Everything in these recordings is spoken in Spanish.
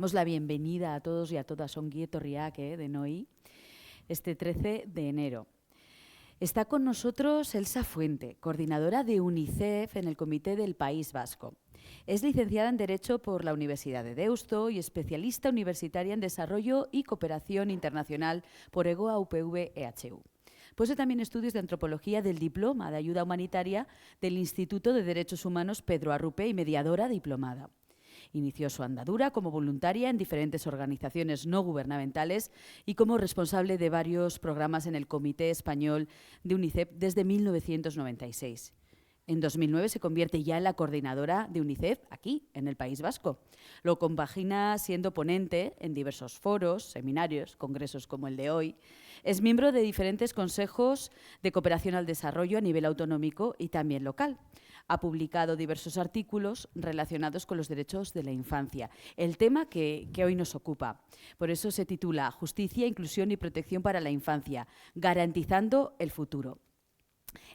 Damos la bienvenida a todos y a todas Ongi etorriak de Noi, este 13 de enero. Está con nosotros Elsa Fuente, coordinadora de UNICEF en el Comité del País Vasco. Es licenciada en Derecho por la Universidad de Deusto y especialista universitaria en Desarrollo y Cooperación Internacional por EGOA UPV EHU. Posee también estudios de Antropología del Diploma de Ayuda Humanitaria del Instituto de Derechos Humanos Pedro Arrupe y mediadora diplomada. Inició su andadura como voluntaria en diferentes organizaciones no gubernamentales y como responsable de varios programas en el Comité Español de UNICEF desde 1996. En 2009 se convierte ya en la coordinadora de UNICEF aquí, en el País Vasco. Lo compagina siendo ponente en diversos foros, seminarios, congresos como el de hoy. Es miembro de diferentes consejos de cooperación al desarrollo a nivel autonómico y también local. Ha publicado diversos artículos relacionados con los derechos de la infancia, el tema que hoy nos ocupa. Por eso se titula Justicia, Inclusión y Protección para la Infancia, garantizando el futuro.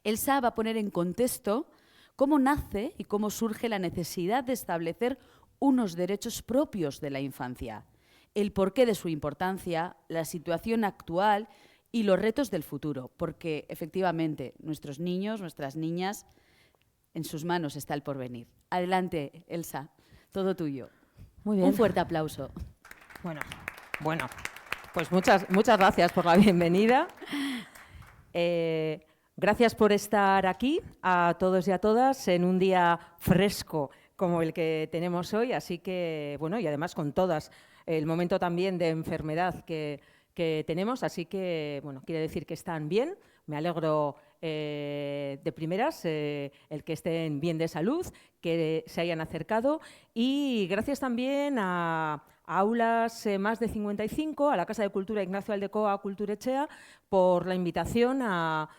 Elsa va a poner en contexto cómo nace y cómo surge la necesidad de establecer unos derechos propios de la infancia, el porqué de su importancia, la situación actual y los retos del futuro, porque efectivamente nuestros niños, nuestras niñas, en sus manos está el porvenir. Adelante, Elsa, todo tuyo. Muy bien. Un fuerte aplauso. Bueno, pues muchas gracias por la bienvenida. Gracias por estar aquí a todos y a todas en un día fresco como el que tenemos hoy, así que, bueno, y además con todas, el momento también de enfermedad que tenemos, así que, bueno, quiere decir que están bien. Me alegro de primeras el que estén bien de salud, que se hayan acercado y gracias también a Aulas Más de 55, a la Casa de Cultura Ignacio Aldecoa Kulturetxea, por la invitación a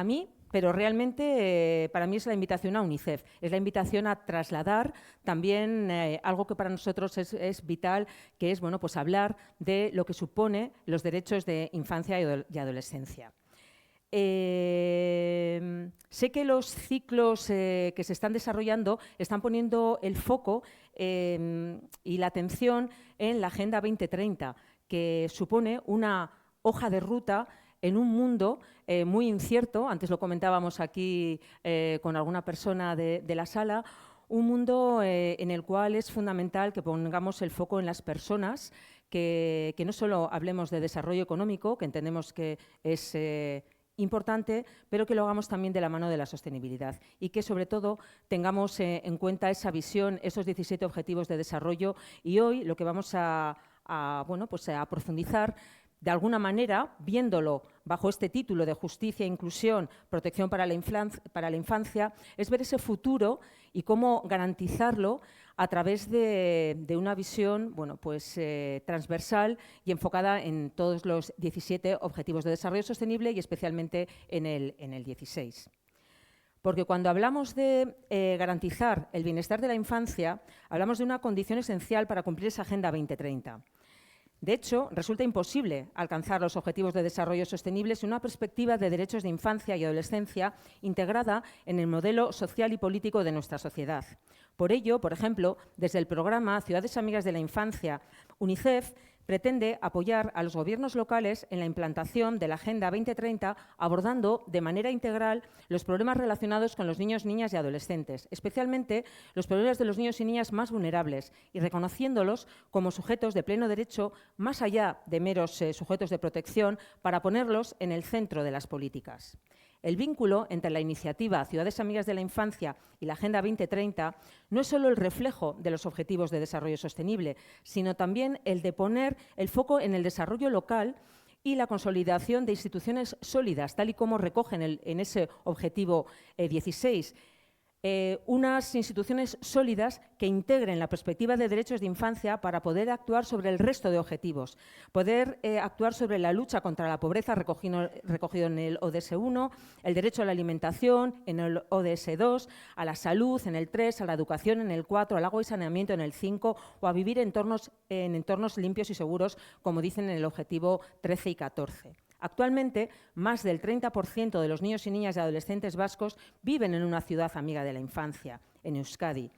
mí, pero realmente para mí es la invitación a UNICEF, es la invitación a trasladar también algo que para nosotros es vital, que es pues hablar de lo que supone los derechos de infancia y adolescencia. Sé que los ciclos que se están desarrollando están poniendo el foco y la atención en la Agenda 2030, que supone una hoja de ruta en un mundo muy incierto. Antes lo comentábamos aquí con alguna persona de la sala, un mundo en el cual es fundamental que pongamos el foco en las personas, que no solo hablemos de desarrollo económico, que entendemos que es importante, pero que lo hagamos también de la mano de la sostenibilidad y que sobre todo tengamos en cuenta esa visión, esos 17 objetivos de desarrollo. Y hoy lo que vamos a profundizar de alguna manera, viéndolo bajo este título de Justicia, Inclusión, Protección para la Infancia, es ver ese futuro y cómo garantizarlo a través de una visión transversal y enfocada en todos los 17 Objetivos de Desarrollo Sostenible y especialmente en el 16. Porque cuando hablamos de garantizar el bienestar de la infancia, hablamos de una condición esencial para cumplir esa Agenda 2030. De hecho, resulta imposible alcanzar los objetivos de desarrollo sostenible sin una perspectiva de derechos de infancia y adolescencia integrada en el modelo social y político de nuestra sociedad. Por ello, por ejemplo, desde el programa Ciudades Amigas de la Infancia, UNICEF pretende apoyar a los gobiernos locales en la implantación de la Agenda 2030, abordando de manera integral los problemas relacionados con los niños, niñas y adolescentes, especialmente los problemas de los niños y niñas más vulnerables, y reconociéndolos como sujetos de pleno derecho, más allá de meros sujetos de protección, para ponerlos en el centro de las políticas. El vínculo entre la iniciativa Ciudades Amigas de la Infancia y la Agenda 2030 no es solo el reflejo de los Objetivos de Desarrollo Sostenible, sino también el de poner el foco en el desarrollo local y la consolidación de instituciones sólidas, tal y como recogen en ese Objetivo 16. Unas instituciones sólidas que integren la perspectiva de derechos de infancia para poder actuar sobre el resto de objetivos, poder actuar sobre la lucha contra la pobreza recogido en el ODS 1, el derecho a la alimentación en el ODS 2, a la salud en el 3, a la educación en el 4, al agua y saneamiento en el 5 o a vivir en entornos limpios y seguros, como dicen en el objetivo 13 y 14. Actualmente, más del 30% de los niños y niñas y adolescentes vascos viven en una ciudad amiga de la infancia, en Euskadi.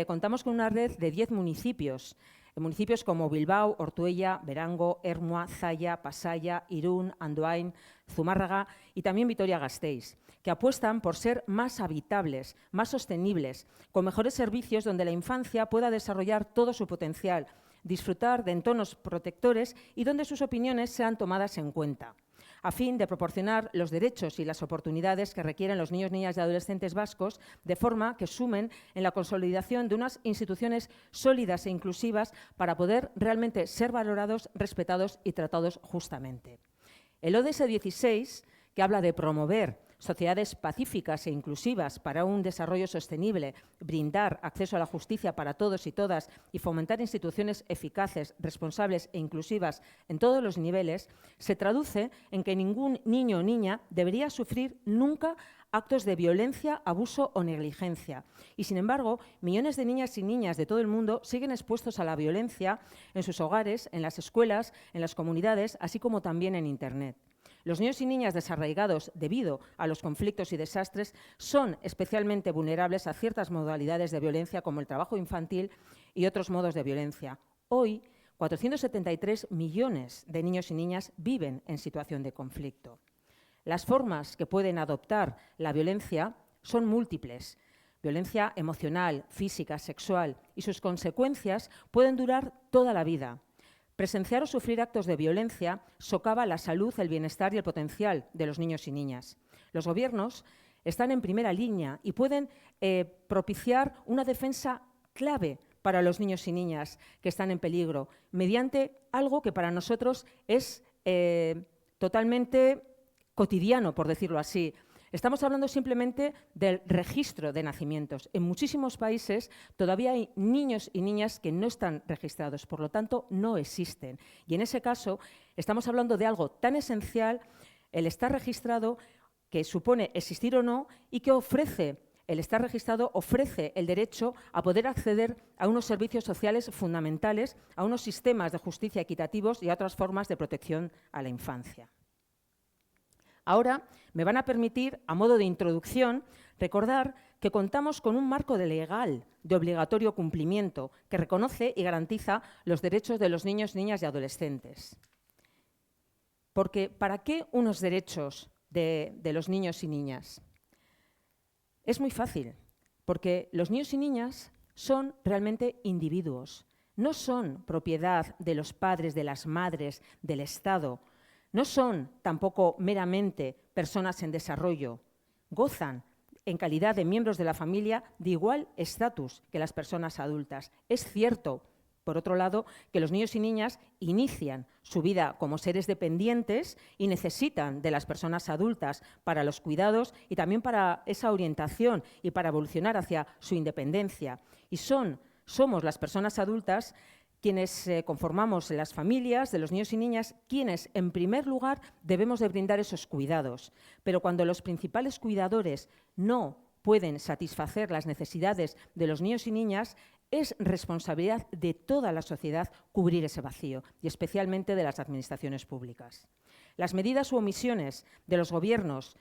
contamos con una red de 10 municipios. En municipios como Bilbao, Ortuella, Berango, Ermua, Zalla, Pasaia, Irún, Andoain, Zumárraga y también Vitoria-Gasteiz, que apuestan por ser más habitables, más sostenibles, con mejores servicios donde la infancia pueda desarrollar todo su potencial, disfrutar de entornos protectores y donde sus opiniones sean tomadas en cuenta, a fin de proporcionar los derechos y las oportunidades que requieren los niños, niñas y adolescentes vascos, de forma que sumen en la consolidación de unas instituciones sólidas e inclusivas para poder realmente ser valorados, respetados y tratados justamente. El ODS 16, que habla de promover sociedades pacíficas e inclusivas para un desarrollo sostenible, brindar acceso a la justicia para todos y todas y fomentar instituciones eficaces, responsables e inclusivas en todos los niveles, se traduce en que ningún niño o niña debería sufrir nunca actos de violencia, abuso o negligencia. Y, sin embargo, millones de niñas y niñas de todo el mundo siguen expuestos a la violencia en sus hogares, en las escuelas, en las comunidades, así como también en Internet. Los niños y niñas desarraigados debido a los conflictos y desastres son especialmente vulnerables a ciertas modalidades de violencia como el trabajo infantil y otros modos de violencia. Hoy, 473 millones de niños y niñas viven en situación de conflicto. Las formas que pueden adoptar la violencia son múltiples. Violencia emocional, física, sexual, y sus consecuencias pueden durar toda la vida. Presenciar o sufrir actos de violencia socava la salud, el bienestar y el potencial de los niños y niñas. Los gobiernos están en primera línea y pueden propiciar una defensa clave para los niños y niñas que están en peligro, mediante algo que para nosotros es totalmente cotidiano, por decirlo así. Estamos hablando simplemente del registro de nacimientos. En muchísimos países todavía hay niños y niñas que no están registrados, por lo tanto, no existen. Y en ese caso, estamos hablando de algo tan esencial, el estar registrado, que supone existir o no, y que ofrece, el estar registrado ofrece el derecho a poder acceder a unos servicios sociales fundamentales, a unos sistemas de justicia equitativos y a otras formas de protección a la infancia. Ahora me van a permitir, a modo de introducción, recordar que contamos con un marco legal de obligatorio cumplimiento que reconoce y garantiza los derechos de los niños, niñas y adolescentes. Porque, ¿para qué unos derechos de los niños y niñas? Es muy fácil, porque los niños y niñas son realmente individuos, no son propiedad de los padres, de las madres, del Estado. No son tampoco meramente personas en desarrollo, gozan en calidad de miembros de la familia de igual estatus que las personas adultas. Es cierto, por otro lado, que los niños y niñas inician su vida como seres dependientes y necesitan de las personas adultas para los cuidados y también para esa orientación y para evolucionar hacia su independencia. Y somos las personas adultas quienes conformamos las familias de los niños y niñas, quienes, en primer lugar, debemos de brindar esos cuidados. Pero cuando los principales cuidadores no pueden satisfacer las necesidades de los niños y niñas, es responsabilidad de toda la sociedad cubrir ese vacío, y especialmente de las administraciones públicas. Las medidas u omisiones de los gobiernos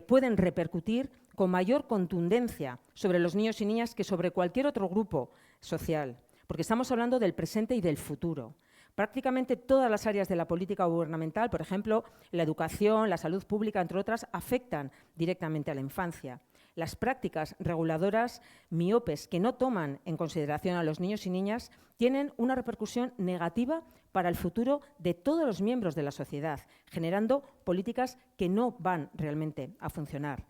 pueden repercutir con mayor contundencia sobre los niños y niñas que sobre cualquier otro grupo social, porque estamos hablando del presente y del futuro. Prácticamente todas las áreas de la política gubernamental, por ejemplo, la educación, la salud pública, entre otras, afectan directamente a la infancia. Las prácticas reguladoras miopes que no toman en consideración a los niños y niñas tienen una repercusión negativa para el futuro de todos los miembros de la sociedad, generando políticas que no van realmente a funcionar.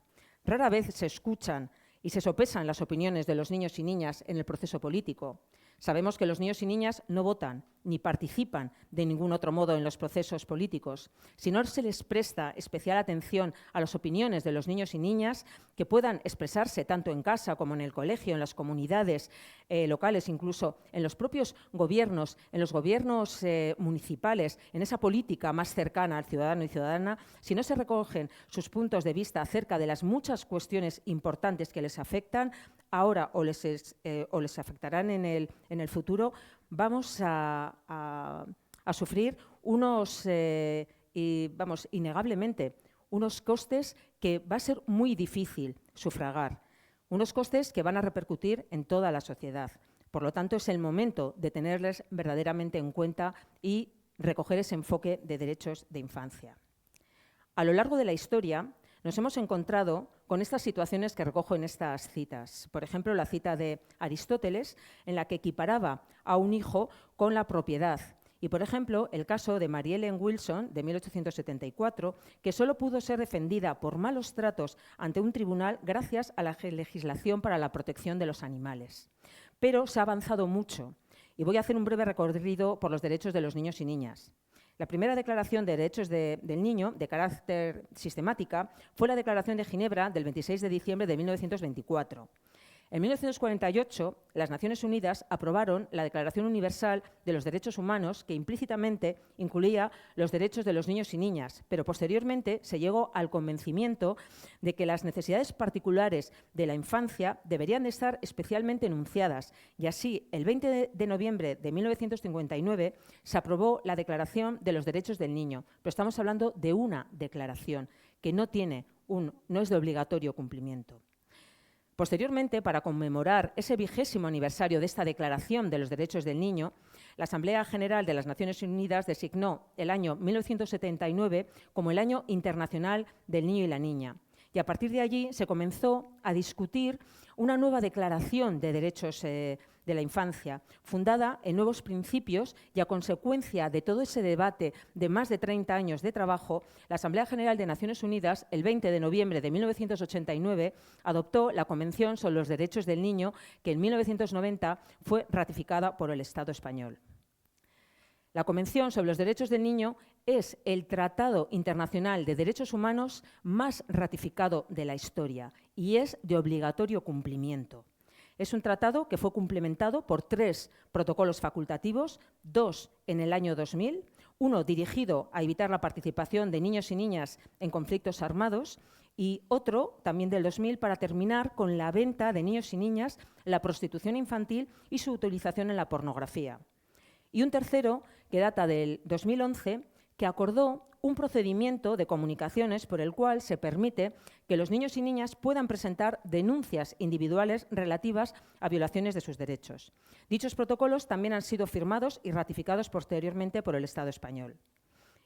Rara vez se escuchan y se sopesan las opiniones de los niños y niñas en el proceso político. Sabemos que los niños y niñas no votan ni participan de ningún otro modo en los procesos políticos. Si no se les presta especial atención a las opiniones de los niños y niñas, que puedan expresarse tanto en casa como en el colegio, en las comunidades locales, incluso en los propios gobiernos, en los gobiernos municipales, en esa política más cercana al ciudadano y ciudadana, si no se recogen sus puntos de vista acerca de las muchas cuestiones importantes que les afectan, ahora o les afectarán en el futuro, vamos a sufrir innegablemente, unos costes que va a ser muy difícil sufragar. Unos costes que van a repercutir en toda la sociedad. Por lo tanto, es el momento de tenerles verdaderamente en cuenta y recoger ese enfoque de derechos de infancia. A lo largo de la historia nos hemos encontrado con estas situaciones que recojo en estas citas. Por ejemplo, la cita de Aristóteles, en la que equiparaba a un hijo con la propiedad. Y, por ejemplo, el caso de Mary Ellen Wilson, de 1874, que solo pudo ser defendida por malos tratos ante un tribunal gracias a la legislación para la protección de los animales. Pero se ha avanzado mucho y voy a hacer un breve recorrido por los derechos de los niños y niñas. La primera declaración de derechos del niño, de carácter sistemática, fue la Declaración de Ginebra del 26 de diciembre de 1924. En 1948, las Naciones Unidas aprobaron la Declaración Universal de los Derechos Humanos, que implícitamente incluía los derechos de los niños y niñas, pero posteriormente se llegó al convencimiento de que las necesidades particulares de la infancia deberían de estar especialmente enunciadas, y así, el 20 de noviembre de 1959, se aprobó la Declaración de los Derechos del Niño, pero estamos hablando de una declaración que no es de obligatorio cumplimiento. Posteriormente, para conmemorar ese 20º aniversario de esta Declaración de los Derechos del Niño, la Asamblea General de las Naciones Unidas designó el año 1979 como el Año Internacional del Niño y la Niña. Y a partir de allí se comenzó a discutir una nueva Declaración de Derechos de la Infancia, fundada en nuevos principios, y a consecuencia de todo ese debate de más de 30 años de trabajo, la Asamblea General de Naciones Unidas, el 20 de noviembre de 1989, adoptó la Convención sobre los Derechos del Niño, que en 1990 fue ratificada por el Estado español. La Convención sobre los Derechos del Niño es el tratado internacional de derechos humanos más ratificado de la historia y es de obligatorio cumplimiento. Es un tratado que fue complementado por 3 protocolos facultativos, 2 en el año 2000, uno dirigido a evitar la participación de niños y niñas en conflictos armados y otro, también del 2000, para terminar con la venta de niños y niñas, la prostitución infantil y su utilización en la pornografía. Y un tercero, que data del 2011, que acordó un procedimiento de comunicaciones por el cual se permite que los niños y niñas puedan presentar denuncias individuales relativas a violaciones de sus derechos. Dichos protocolos también han sido firmados y ratificados posteriormente por el Estado español.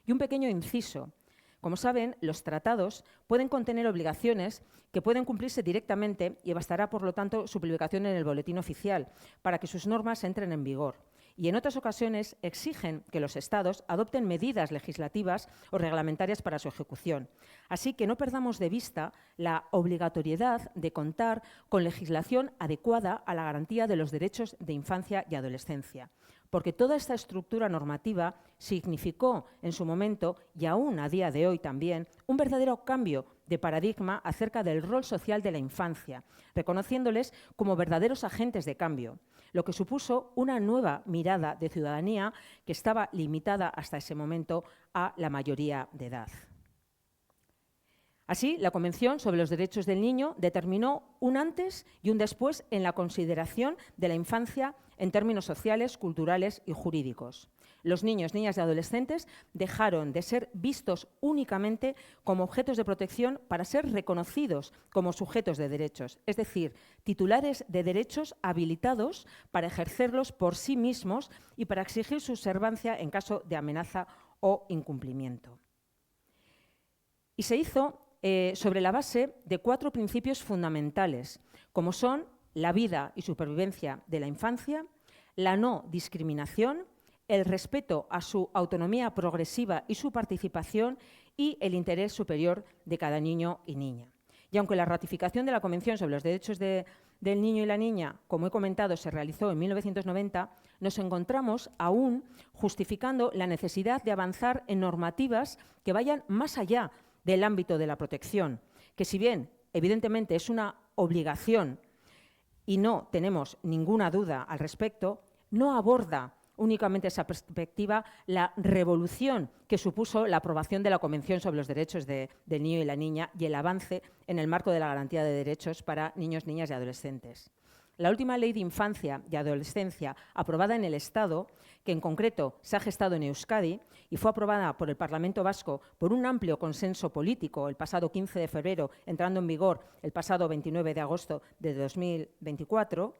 Y un pequeño inciso. Como saben, los tratados pueden contener obligaciones que pueden cumplirse directamente y bastará, por lo tanto, su publicación en el Boletín Oficial para que sus normas entren en vigor. Y en otras ocasiones exigen que los Estados adopten medidas legislativas o reglamentarias para su ejecución. Así que no perdamos de vista la obligatoriedad de contar con legislación adecuada a la garantía de los derechos de infancia y adolescencia, porque toda esta estructura normativa significó en su momento, y aún a día de hoy también, un verdadero cambio de paradigma acerca del rol social de la infancia, reconociéndoles como verdaderos agentes de cambio, lo que supuso una nueva mirada de ciudadanía que estaba limitada hasta ese momento a la mayoría de edad. Así, la Convención sobre los Derechos del Niño determinó un antes y un después en la consideración de la infancia en términos sociales, culturales y jurídicos. Los niños, niñas y adolescentes dejaron de ser vistos únicamente como objetos de protección para ser reconocidos como sujetos de derechos, es decir, titulares de derechos habilitados para ejercerlos por sí mismos y para exigir su observancia en caso de amenaza o incumplimiento. Y se hizo sobre la base de 4 principios fundamentales, como son la vida y supervivencia de la infancia, la no discriminación, el respeto a su autonomía progresiva y su participación y el interés superior de cada niño y niña. Y aunque la ratificación de la Convención sobre los Derechos del Niño y la Niña, como he comentado, se realizó en 1990, nos encontramos aún justificando la necesidad de avanzar en normativas que vayan más allá del ámbito de la protección, que si bien evidentemente es una obligación y no tenemos ninguna duda al respecto, no aborda únicamente esa perspectiva la revolución que supuso la aprobación de la Convención sobre los Derechos del Niño y la Niña y el avance en el marco de la garantía de derechos para niños, niñas y adolescentes. La última Ley de Infancia y Adolescencia aprobada en el Estado, que en concreto se ha gestado en Euskadi y fue aprobada por el Parlamento Vasco por un amplio consenso político el pasado 15 de febrero, entrando en vigor el pasado 29 de agosto de 2024,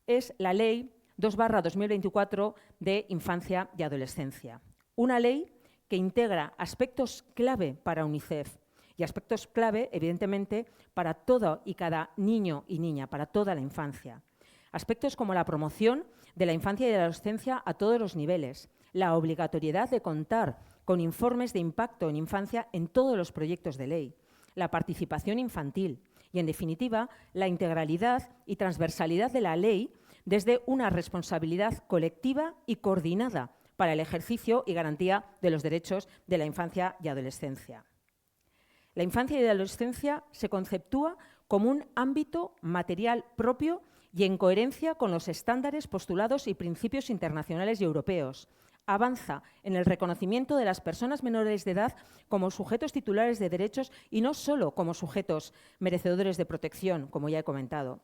es la Ley 2/2024 de Infancia y Adolescencia. Una ley que integra aspectos clave para UNICEF y aspectos clave, evidentemente, para todo y cada niño y niña, para toda la infancia. Aspectos como la promoción de la infancia y de la adolescencia a todos los niveles, la obligatoriedad de contar con informes de impacto en infancia en todos los proyectos de ley, la participación infantil y, en definitiva, la integralidad y transversalidad de la ley desde una responsabilidad colectiva y coordinada para el ejercicio y garantía de los derechos de la infancia y adolescencia. La infancia y la adolescencia se conceptúa como un ámbito material propio y en coherencia con los estándares, postulados y principios internacionales y europeos. Avanza en el reconocimiento de las personas menores de edad como sujetos titulares de derechos y no solo como sujetos merecedores de protección, como ya he comentado.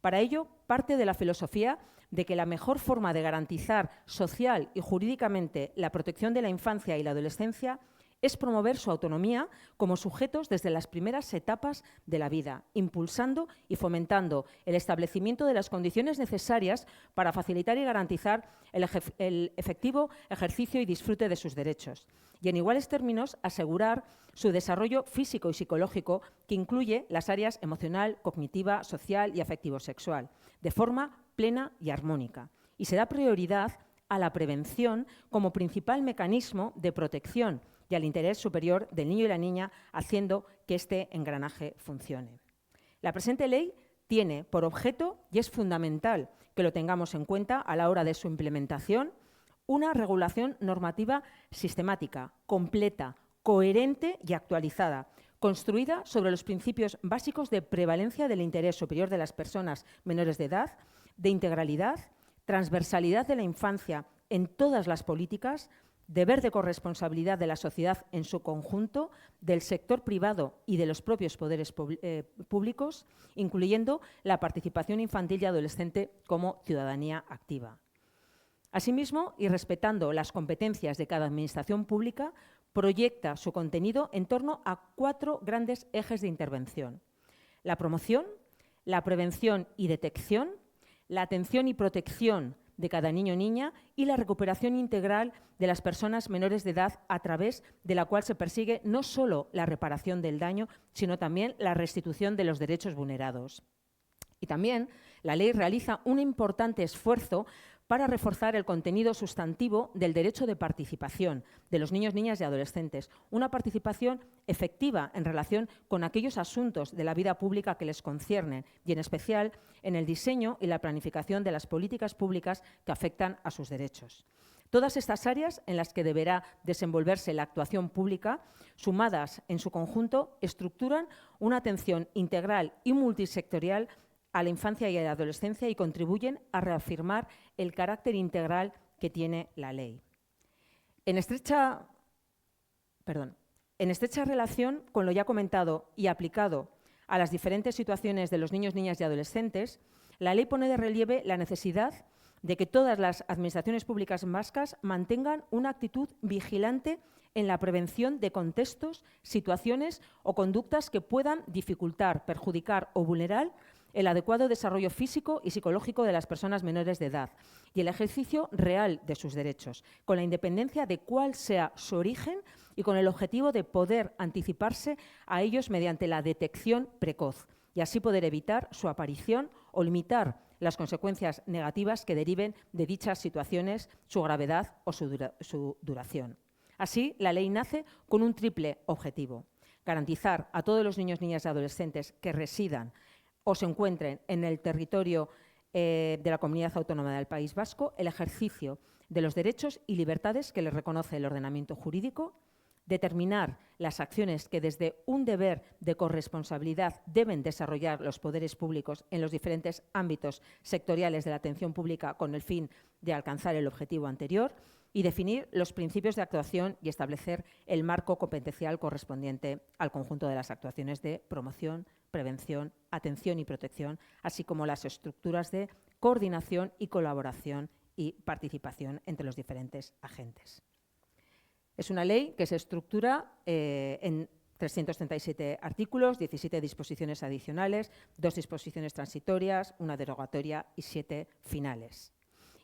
Para ello, parte de la filosofía de que la mejor forma de garantizar social y jurídicamente la protección de la infancia y la adolescencia es promover su autonomía como sujetos desde las primeras etapas de la vida, impulsando y fomentando el establecimiento de las condiciones necesarias para facilitar y garantizar el efectivo ejercicio y disfrute de sus derechos. Y, en iguales términos, asegurar su desarrollo físico y psicológico, que incluye las áreas emocional, cognitiva, social y afectivo-sexual, de forma plena y armónica. Y se da prioridad a la prevención como principal mecanismo de protección y al interés superior del niño y la niña, haciendo que este engranaje funcione. La presente ley tiene por objeto, y es fundamental que lo tengamos en cuenta a la hora de su implementación, una regulación normativa sistemática, completa, coherente y actualizada, construida sobre los principios básicos de prevalencia del interés superior de las personas menores de edad, de integralidad, transversalidad de la infancia en todas las políticas, deber de corresponsabilidad de la sociedad en su conjunto, del sector privado y de los propios poderes públicos, incluyendo la participación infantil y adolescente como ciudadanía activa. Asimismo, y respetando las competencias de cada administración pública, proyecta su contenido en torno a 4 grandes ejes de intervención: la promoción, la prevención y detección, la atención y protección de cada niño o niña y la recuperación integral de las personas menores de edad, a través de la cual se persigue no solo la reparación del daño, sino también la restitución de los derechos vulnerados. Y también la ley realiza un importante esfuerzo para reforzar el contenido sustantivo del derecho de participación de los niños, niñas y adolescentes, una participación efectiva en relación con aquellos asuntos de la vida pública que les conciernen y, en especial, en el diseño y la planificación de las políticas públicas que afectan a sus derechos. Todas estas áreas en las que deberá desenvolverse la actuación pública, sumadas en su conjunto, estructuran una atención integral y multisectorial a la infancia y a la adolescencia y contribuyen a reafirmar el carácter integral que tiene la ley. En estrecha relación con lo ya comentado y aplicado a las diferentes situaciones de los niños, niñas y adolescentes, la ley pone de relieve la necesidad de que todas las administraciones públicas vascas mantengan una actitud vigilante en la prevención de contextos, situaciones o conductas que puedan dificultar, perjudicar o vulnerar el adecuado desarrollo físico y psicológico de las personas menores de edad y el ejercicio real de sus derechos, con la independencia de cuál sea su origen y con el objetivo de poder anticiparse a ellos mediante la detección precoz y así poder evitar su aparición o limitar las consecuencias negativas que deriven de dichas situaciones, su gravedad o su duración. Así, la ley nace con un triple objetivo: garantizar a todos los niños, niñas y adolescentes que residan o se encuentren en el territorio de la Comunidad Autónoma del País Vasco el ejercicio de los derechos y libertades que les reconoce el ordenamiento jurídico, determinar las acciones que desde un deber de corresponsabilidad deben desarrollar los poderes públicos en los diferentes ámbitos sectoriales de la atención pública con el fin de alcanzar el objetivo anterior y definir los principios de actuación y establecer el marco competencial correspondiente al conjunto de las actuaciones de promoción, prevención, atención y protección, así como las estructuras de coordinación y colaboración y participación entre los diferentes agentes. Es una ley que se estructura en 337 artículos, 17 disposiciones adicionales, 2 disposiciones transitorias, 1 derogatoria y 7 finales.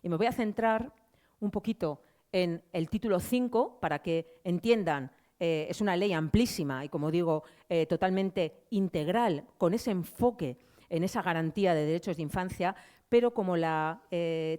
Y me voy a centrar un poquito en el título 5 para que entiendan, es una ley amplísima y, como digo, totalmente integral, con ese enfoque en esa garantía de derechos de infancia, pero como la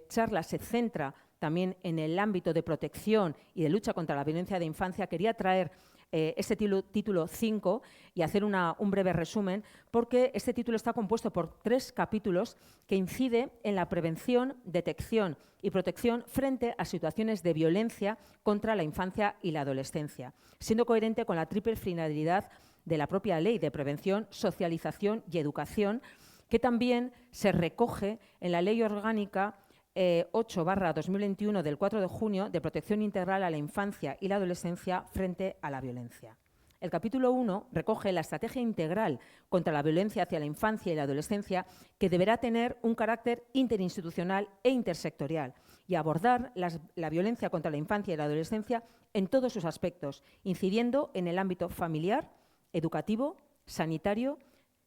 charla se centra también en el ámbito de protección y de lucha contra la violencia de infancia, quería traer este título 5 y hacer un breve resumen, porque este título está compuesto por 3 capítulos que incide en la prevención, detección y protección frente a situaciones de violencia contra la infancia y la adolescencia, siendo coherente con la triple finalidad de la propia ley de prevención, socialización y educación, que también se recoge en la Ley Orgánica 8/2021 del 4 de junio de protección integral a la infancia y la adolescencia frente a la violencia. El capítulo 1 recoge la estrategia integral contra la violencia hacia la infancia y la adolescencia, que deberá tener un carácter interinstitucional e intersectorial y abordar la violencia contra la infancia y la adolescencia en todos sus aspectos, incidiendo en el ámbito familiar, educativo, sanitario,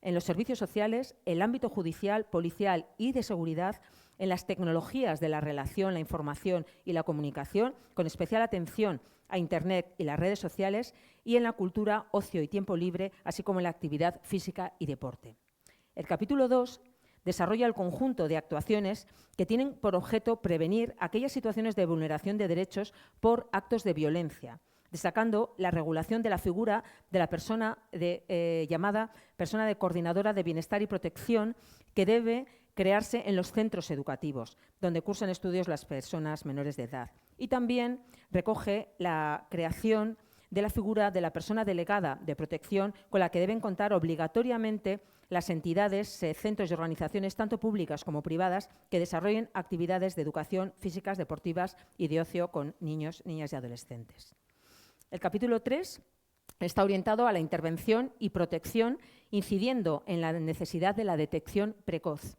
en los servicios sociales, el ámbito judicial, policial y de seguridad, en las tecnologías de la relación, la información y la comunicación, con especial atención a Internet y las redes sociales, y en la cultura, ocio y tiempo libre, así como en la actividad física y deporte. El capítulo 2 desarrolla el conjunto de actuaciones que tienen por objeto prevenir aquellas situaciones de vulneración de derechos por actos de violencia, destacando la regulación de la figura de la persona llamada persona de coordinadora de bienestar y protección, que debe crearse en los centros educativos, donde cursan estudios las personas menores de edad. Y también recoge la creación de la figura de la persona delegada de protección, con la que deben contar obligatoriamente las entidades, centros y organizaciones, tanto públicas como privadas, que desarrollen actividades de educación físicas, deportivas y de ocio con niños, niñas y adolescentes. El capítulo 3 está orientado a la intervención y protección, incidiendo en la necesidad de la detección precoz.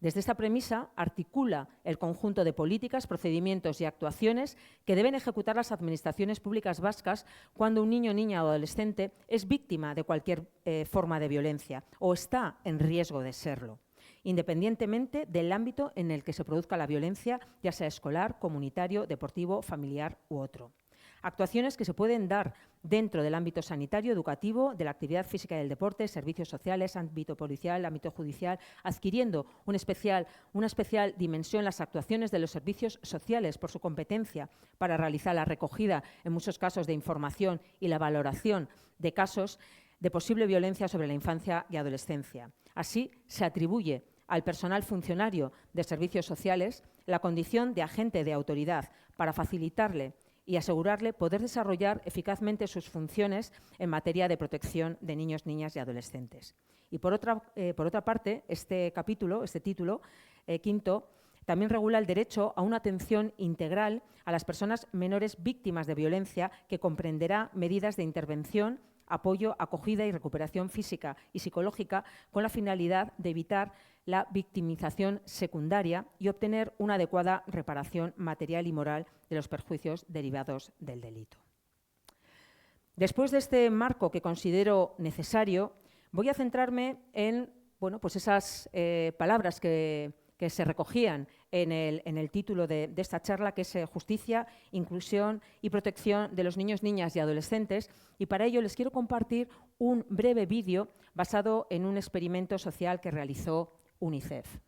Desde esta premisa articula el conjunto de políticas, procedimientos y actuaciones que deben ejecutar las administraciones públicas vascas cuando un niño, niña o adolescente es víctima de cualquier forma de violencia o está en riesgo de serlo, independientemente del ámbito en el que se produzca la violencia, ya sea escolar, comunitario, deportivo, familiar u otro. Actuaciones que se pueden dar dentro del ámbito sanitario, educativo, de la actividad física y del deporte, servicios sociales, ámbito policial, ámbito judicial, adquiriendo una especial dimensión las actuaciones de los servicios sociales por su competencia para realizar la recogida, en muchos casos, de información y la valoración de casos de posible violencia sobre la infancia y adolescencia. Así, se atribuye al personal funcionario de servicios sociales la condición de agente de autoridad para facilitarle y asegurarle poder desarrollar eficazmente sus funciones en materia de protección de niños, niñas y adolescentes. Y por otra parte, este título quinto, también regula el derecho a una atención integral a las personas menores víctimas de violencia, que comprenderá medidas de intervención, apoyo, acogida y recuperación física y psicológica, con la finalidad de evitar la victimización secundaria y obtener una adecuada reparación material y moral de los perjuicios derivados del delito. Después de este marco que considero necesario, voy a centrarme en esas palabras que se recogían en el título de esta charla, que es justicia, inclusión y protección de los niños, niñas y adolescentes, y para ello les quiero compartir un breve vídeo basado en un experimento social que realizó UNICEF.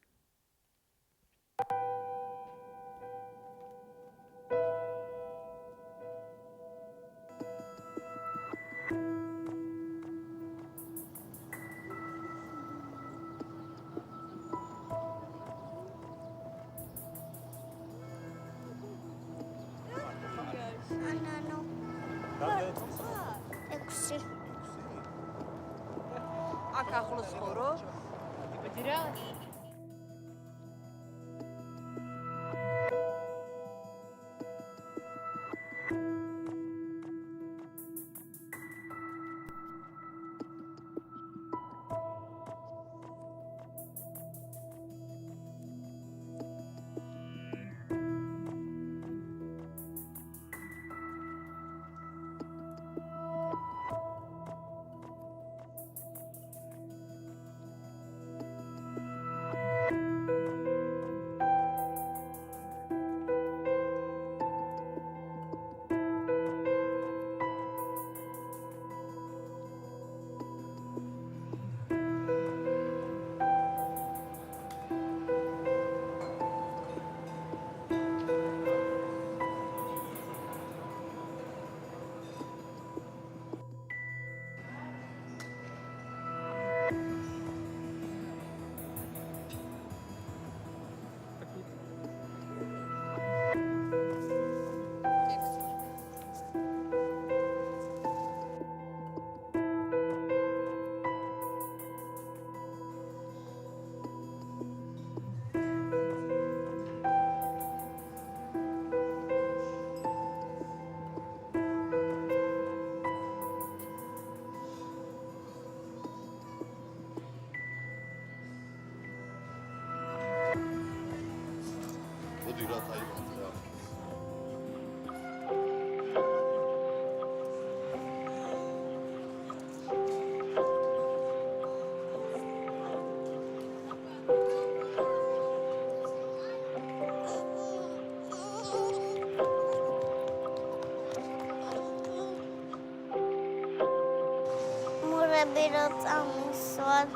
Berotzamisor,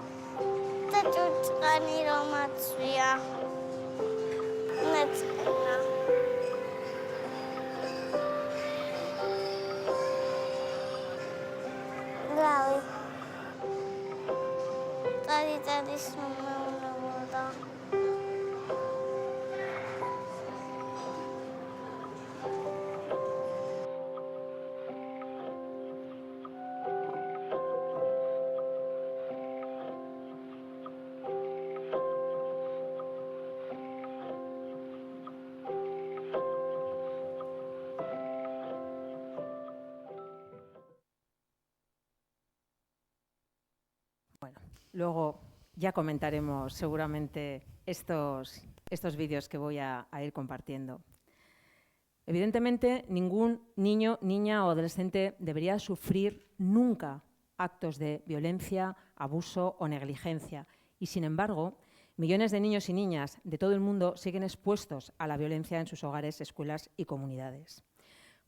Tachuchkani Romatsuya, Netskina. Glavi. Tadi semua muda. Luego ya comentaremos seguramente estos vídeos que voy a ir compartiendo. Evidentemente, ningún niño, niña o adolescente debería sufrir nunca actos de violencia, abuso o negligencia. Y, sin embargo, millones de niños y niñas de todo el mundo siguen expuestos a la violencia en sus hogares, escuelas y comunidades.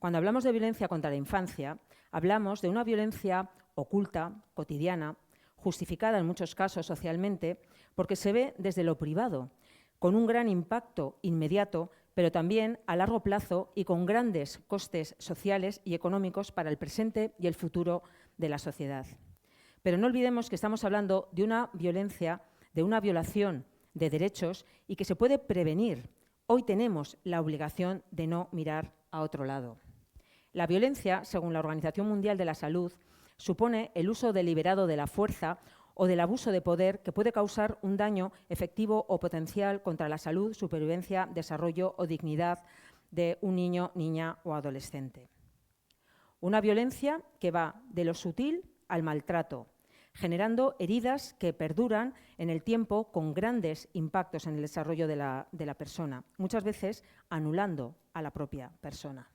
Cuando hablamos de violencia contra la infancia, hablamos de una violencia oculta, cotidiana, justificada en muchos casos socialmente, porque se ve desde lo privado, con un gran impacto inmediato, pero también a largo plazo y con grandes costes sociales y económicos para el presente y el futuro de la sociedad. Pero no olvidemos que estamos hablando de una violencia, de una violación de derechos y que se puede prevenir. Hoy tenemos la obligación de no mirar a otro lado. La violencia, según la Organización Mundial de la Salud, supone el uso deliberado de la fuerza o del abuso de poder que puede causar un daño efectivo o potencial contra la salud, supervivencia, desarrollo o dignidad de un niño, niña o adolescente. Una violencia que va de lo sutil al maltrato, generando heridas que perduran en el tiempo con grandes impactos en el desarrollo de la persona, muchas veces anulando a la propia persona.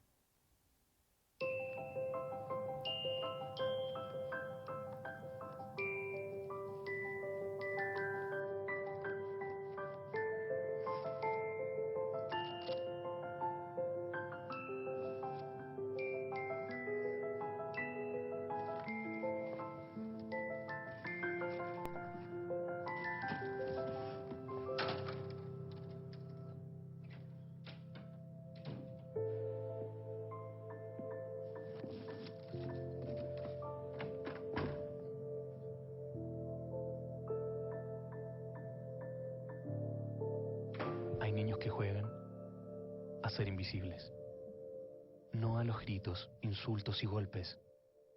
Hay niños que juegan a ser invisibles. No a los gritos, insultos y golpes.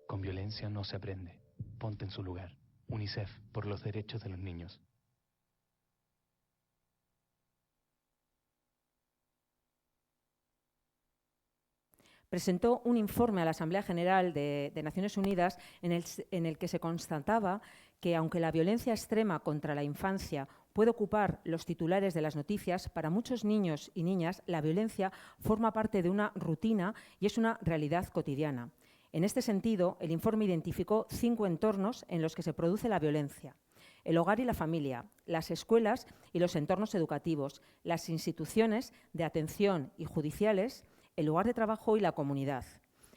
Con violencia no se aprende. Ponte en su lugar. UNICEF, por los derechos de los niños. Presentó un informe a la Asamblea General de Naciones Unidas en el que se constataba que, aunque la violencia extrema contra la infancia puede ocupar los titulares de las noticias, para muchos niños y niñas la violencia forma parte de una rutina y es una realidad cotidiana. En este sentido, el informe identificó 5 entornos en los que se produce la violencia: el hogar y la familia, las escuelas y los entornos educativos, las instituciones de atención y judiciales, el lugar de trabajo y la comunidad.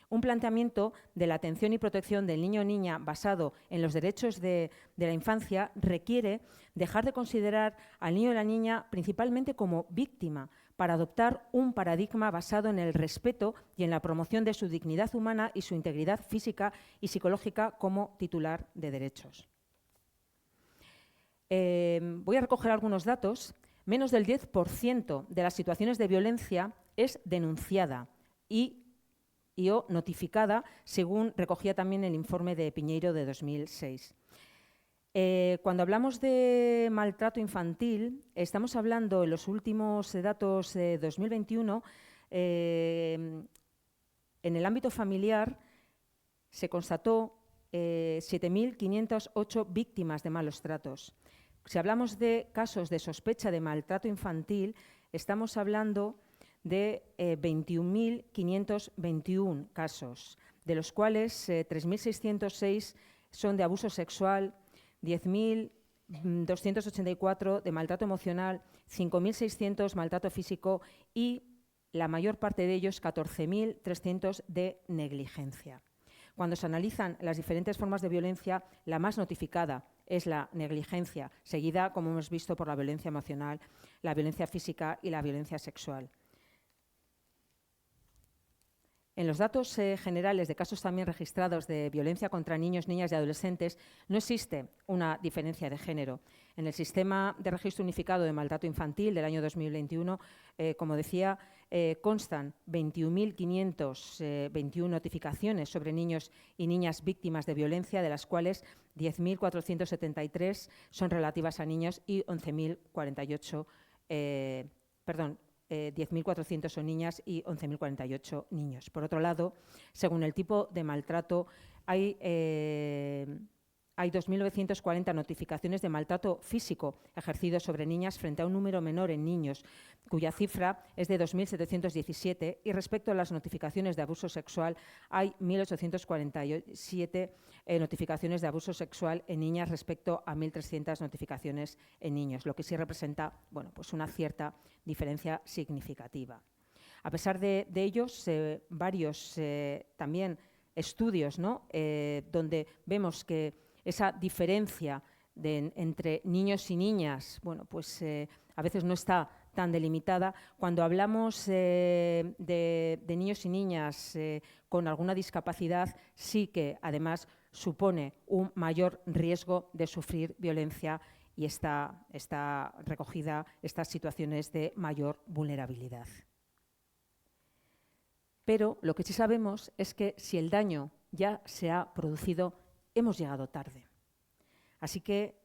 Un planteamiento de la atención y protección del niño o niña basado en los derechos de la infancia requiere dejar de considerar al niño o la niña principalmente como víctima, para adoptar un paradigma basado en el respeto y en la promoción de su dignidad humana y su integridad física y psicológica como titular de derechos. Voy a recoger algunos datos. Menos del 10% de las situaciones de violencia es denunciada o notificada, según recogía también el informe de Piñeiro de 2006. Cuando hablamos de maltrato infantil, estamos hablando en los últimos datos de 2021, en el ámbito familiar se constató 7.508 víctimas de malos tratos. Si hablamos de casos de sospecha de maltrato infantil, estamos hablando de 21.521 casos, de los cuales 3.606 son de abuso sexual, 10.284 de maltrato emocional, 5.600 maltrato físico y la mayor parte de ellos, 14.300 de negligencia. Cuando se analizan las diferentes formas de violencia, la más notificada es la negligencia, seguida, como hemos visto, por la violencia emocional, la violencia física y la violencia sexual. En los datos generales de casos también registrados de violencia contra niños, niñas y adolescentes no existe una diferencia de género. En el Sistema de Registro Unificado de Maltrato Infantil del año 2021, como decía, constan 21.521 notificaciones sobre niños y niñas víctimas de violencia, de las cuales 10.473 son relativas a niños y 10.400 son niñas y 11.048 niños. Por otro lado, según el tipo de maltrato, hay 2.940 notificaciones de maltrato físico ejercido sobre niñas frente a un número menor en niños, cuya cifra es de 2.717, y respecto a las notificaciones de abuso sexual hay 1.847 notificaciones de abuso sexual en niñas respecto a 1.300 notificaciones en niños, lo que sí representa, bueno, pues una cierta diferencia significativa. A pesar de ellos, varios también estudios, ¿no?, donde vemos que esa diferencia entre niños y niñas, bueno, pues a veces no está tan delimitada. Cuando hablamos de niños y niñas con alguna discapacidad, sí que además supone un mayor riesgo de sufrir violencia y está recogida estas situaciones de mayor vulnerabilidad. Pero lo que sí sabemos es que si el daño ya se ha producido, hemos llegado tarde. Así que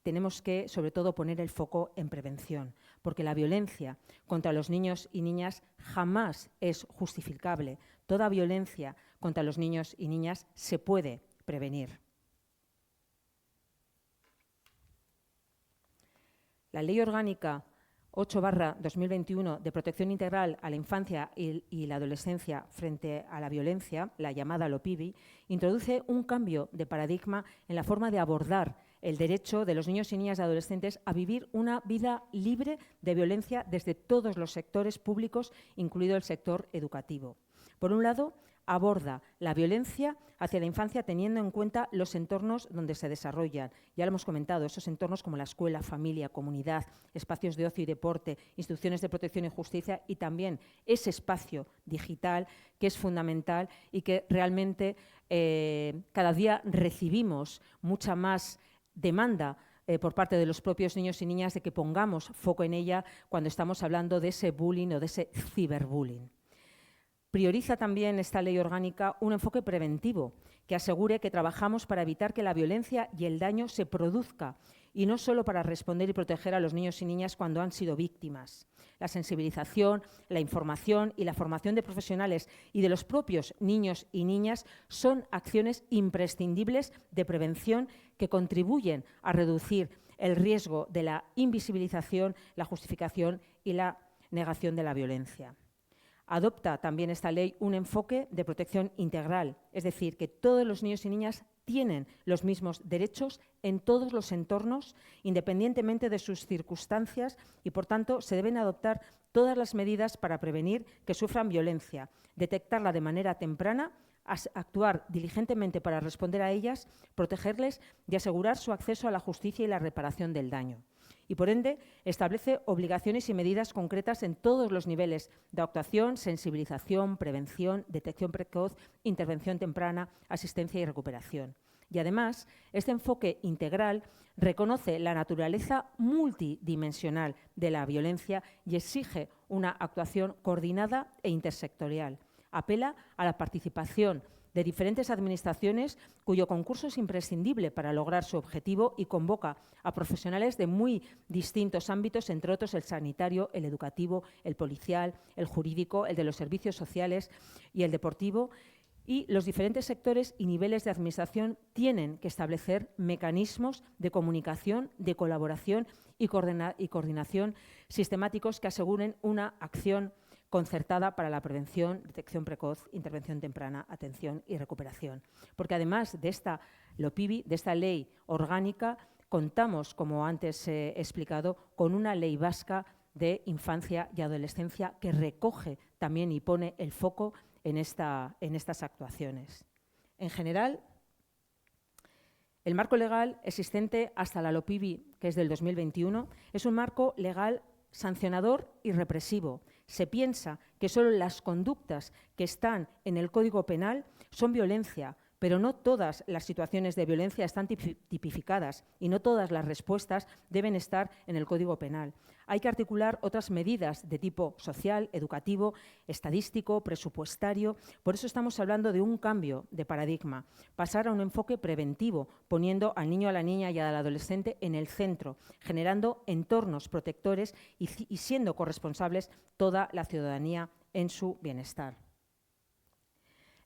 tenemos que, sobre todo, poner el foco en prevención, porque la violencia contra los niños y niñas jamás es justificable. Toda violencia contra los niños y niñas se puede prevenir. La Ley Orgánica 8/2021 de protección integral a la infancia y la adolescencia frente a la violencia, la llamada LOPIVI, introduce un cambio de paradigma en la forma de abordar el derecho de los niños y niñas y adolescentes a vivir una vida libre de violencia desde todos los sectores públicos, incluido el sector educativo. Por un lado, aborda la violencia hacia la infancia teniendo en cuenta los entornos donde se desarrollan. Ya lo hemos comentado, esos entornos como la escuela, familia, comunidad, espacios de ocio y deporte, instituciones de protección y justicia, y también ese espacio digital que es fundamental y que realmente cada día recibimos mucha más demanda por parte de los propios niños y niñas de que pongamos foco en ella cuando estamos hablando de ese bullying o de ese ciberbullying. Prioriza también esta ley orgánica un enfoque preventivo que asegure que trabajamos para evitar que la violencia y el daño se produzca y no solo para responder y proteger a los niños y niñas cuando han sido víctimas. La sensibilización, la información y la formación de profesionales y de los propios niños y niñas son acciones imprescindibles de prevención que contribuyen a reducir el riesgo de la invisibilización, la justificación y la negación de la violencia. Adopta también esta ley un enfoque de protección integral, es decir, que todos los niños y niñas tienen los mismos derechos en todos los entornos, independientemente de sus circunstancias, y, por tanto, se deben adoptar todas las medidas para prevenir que sufran violencia, detectarla de manera temprana, actuar diligentemente para responder a ellas, protegerles y asegurar su acceso a la justicia y la reparación del daño. Y, por ende, establece obligaciones y medidas concretas en todos los niveles de actuación, sensibilización, prevención, detección precoz, intervención temprana, asistencia y recuperación. Y, además, este enfoque integral reconoce la naturaleza multidimensional de la violencia y exige una actuación coordinada e intersectorial. Apela a la participación de diferentes administraciones cuyo concurso es imprescindible para lograr su objetivo y convoca a profesionales de muy distintos ámbitos, entre otros el sanitario, el educativo, el policial, el jurídico, el de los servicios sociales y el deportivo. Y los diferentes sectores y niveles de administración tienen que establecer mecanismos de comunicación, de colaboración y coordinación sistemáticos que aseguren una acción concertada para la prevención, detección precoz, intervención temprana, atención y recuperación. Porque además de esta LOPIVI, de esta ley orgánica, contamos, como antes he explicado, con una ley vasca de infancia y adolescencia que recoge también y pone el foco en estas actuaciones. En general, el marco legal existente hasta la LOPIBI, que es del 2021, es un marco legal sancionador y represivo. Se piensa que solo las conductas que están en el Código Penal son violencia, pero no todas las situaciones de violencia están tipificadas y no todas las respuestas deben estar en el Código Penal. Hay que articular otras medidas de tipo social, educativo, estadístico, presupuestario. Por eso estamos hablando de un cambio de paradigma, pasar a un enfoque preventivo, poniendo al niño, a la niña y al adolescente en el centro, generando entornos protectores y siendo corresponsables toda la ciudadanía en su bienestar.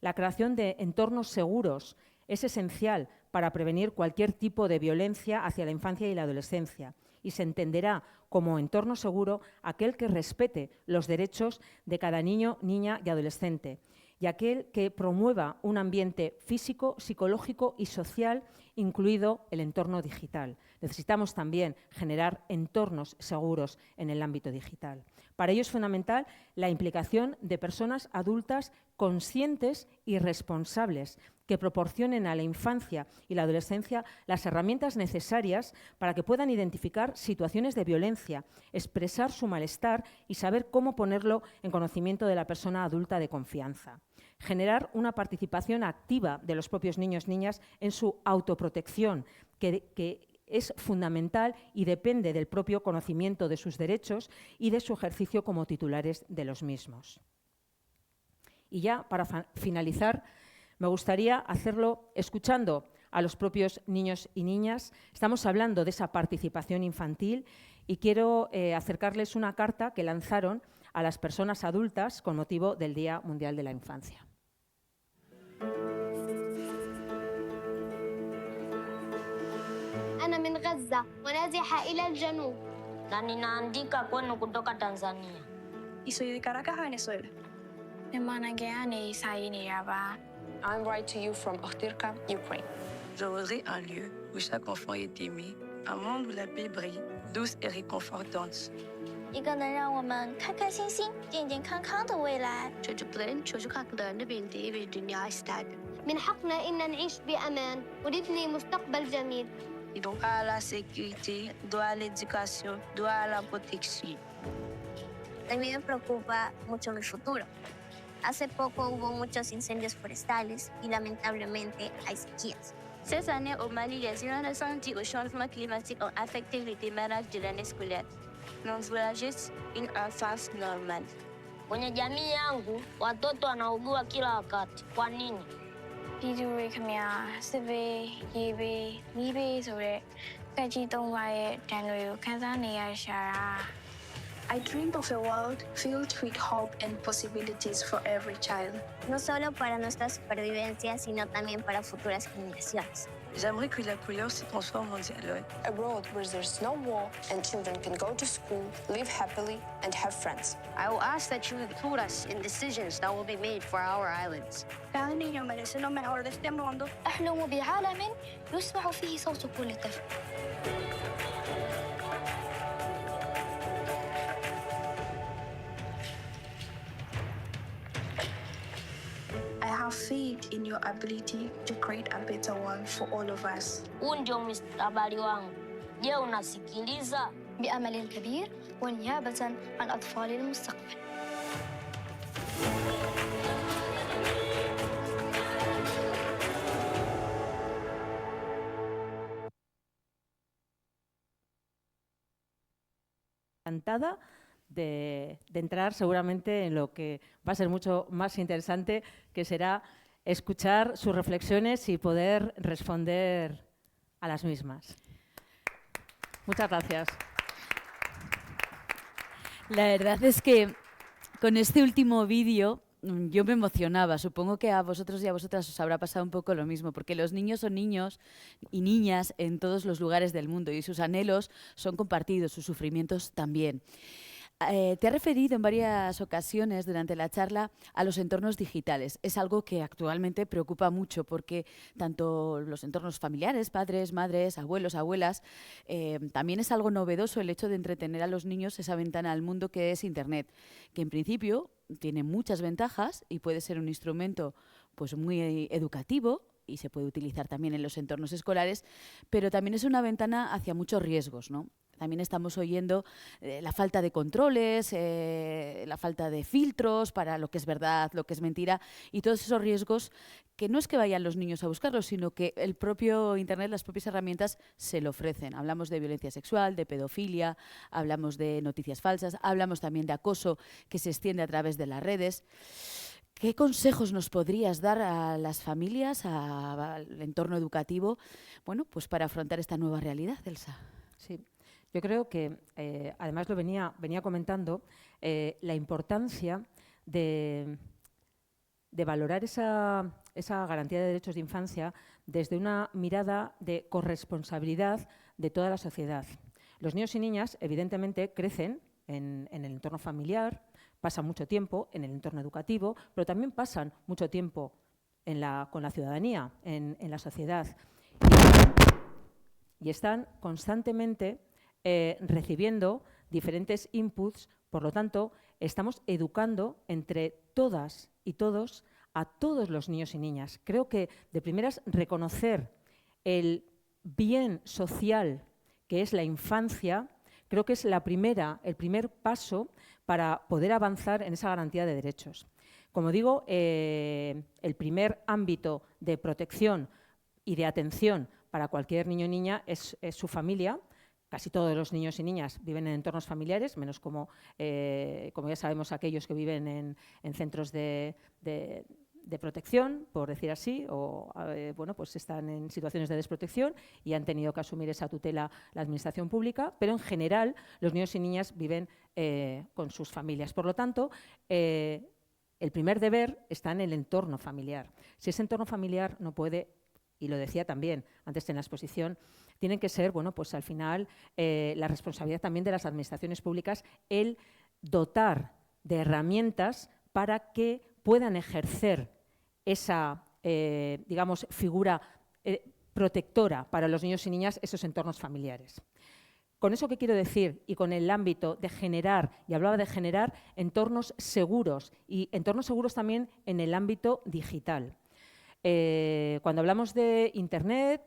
La creación de entornos seguros es esencial para prevenir cualquier tipo de violencia hacia la infancia y la adolescencia, y se entenderá como entorno seguro aquel que respete los derechos de cada niño, niña y adolescente, y aquel que promueva un ambiente físico, psicológico y social, incluido el entorno digital. Necesitamos también generar entornos seguros en el ámbito digital. Para ello es fundamental la implicación de personas adultas conscientes y responsables que proporcionen a la infancia y la adolescencia las herramientas necesarias para que puedan identificar situaciones de violencia, expresar su malestar y saber cómo ponerlo en conocimiento de la persona adulta de confianza. Generar una participación activa de los propios niños y niñas en su autoprotección, que es fundamental y depende del propio conocimiento de sus derechos y de su ejercicio como titulares de los mismos. Y ya, para finalizar, me gustaría hacerlo escuchando a los propios niños y niñas. Estamos hablando de esa participación infantil y quiero acercarles una carta que lanzaron a las personas adultas con motivo del Día Mundial de la Infancia. أنا من غزة ونازحة إلى الجنوب. Na ninaandika kwenu kutoka Tanzania. Y soy de Caracas, Venezuela. I'm writing to you from Okhtirka, Ukraine. Je voudrais un lieu où chaque enfant est aimé, un monde où la paix brille, douce et réconfortante. 一个能让我们开开心心、健健康康的未来。 من حقنا إن نعيش بأمان ونبني مستقبل جميل. Et donc, à la sécurité, droit à l'éducation, droit à la protection. También me preocupa mucho mi futuro. Hace poco hubo muchos incendios forestales y lamentablemente hay sequías. Cette année au Mali, les inondations dues au changement climatique ont affecté le démarrage de l'année scolaire. Nous voulons juste une enfance normale. Kwenye jamii yangu, watoto wanaugua kila wakati. Kwa nini? ပြည်သူတွေခင်ဗျာစစ်ဘေးရေဘေးမီးဘေးဆိုတဲ့ကက်ကြီးသုံးပါးရဲ့ဒဏ်တွေကိုခံစားနေရရှာတာ I dream of a world filled with hope and possibilities for every child. No solo para nuestra supervivencia, sino también para futuras generaciones. J'aimerais que la couleur se transforme en dialogue. A world where there's no war and children can go to school, live happily, and have friends. I will ask that you include us in decisions that will be made for our islands. cada niño merece lo mejor de este mundo. أحلم بعالم يسمع فيه صوت كل طفل. I have faith in your ability to create a better world for all of us. Huu ndio mustakabali wangu. Je, unasikiliza? بأمل كبير ونيابة عن أطفال المستقبل. Encantada de entrar seguramente en lo que va a ser mucho más interesante, que será escuchar sus reflexiones y poder responder a las mismas. Muchas gracias. La verdad es que con este último vídeo yo me emocionaba. Supongo que a vosotros y a vosotras os habrá pasado un poco lo mismo, porque los niños son niños y niñas en todos los lugares del mundo y sus anhelos son compartidos, sus sufrimientos también. Te has referido en varias ocasiones durante la charla a los entornos digitales. Es algo que actualmente preocupa mucho porque tanto los entornos familiares, padres, madres, abuelos, abuelas, también es algo novedoso el hecho de entretener a los niños esa ventana al mundo que es Internet, que en principio tiene muchas ventajas y puede ser un instrumento pues muy educativo y se puede utilizar también en los entornos escolares, pero también es una ventana hacia muchos riesgos, ¿no? También estamos oyendo la falta de controles, la falta de filtros para lo que es verdad, lo que es mentira, y todos esos riesgos que no es que vayan los niños a buscarlos, sino que el propio Internet, las propias herramientas se lo ofrecen. Hablamos de violencia sexual, de pedofilia, hablamos de noticias falsas, hablamos también de acoso que se extiende a través de las redes. ¿Qué consejos nos podrías dar a las familias, al entorno educativo, bueno, pues para afrontar esta nueva realidad, Elsa? Sí. Yo creo que, además lo venía comentando, la importancia de valorar esa garantía de derechos de infancia desde una mirada de corresponsabilidad de toda la sociedad. Los niños y niñas, evidentemente, crecen en el entorno familiar, pasan mucho tiempo en el entorno educativo, pero también pasan mucho tiempo con la ciudadanía, en la sociedad. Y están constantemente recibiendo diferentes inputs, por lo tanto, estamos educando entre todas y todos a todos los niños y niñas. Creo que de primeras reconocer el bien social que es la infancia, creo que es el primer paso para poder avanzar en esa garantía de derechos. Como digo, el primer ámbito de protección y de atención para cualquier niño o niña es su familia. Casi todos los niños y niñas viven en entornos familiares, menos como ya sabemos aquellos que viven en centros de protección, por decir así, o bueno, pues están en situaciones de desprotección y han tenido que asumir esa tutela la administración pública, pero en general los niños y niñas viven con sus familias. Por lo tanto, el primer deber está en el entorno familiar. Si ese entorno familiar no puede, y lo decía también antes en la exposición, tienen que ser, bueno, pues al final la responsabilidad también de las administraciones públicas el dotar de herramientas para que puedan ejercer esa, digamos, figura protectora para los niños y niñas, esos entornos familiares. Con eso, ¿qué quiero decir? Y con el ámbito de generar, y hablaba de generar entornos seguros, y entornos seguros también en el ámbito digital. Cuando hablamos de Internet,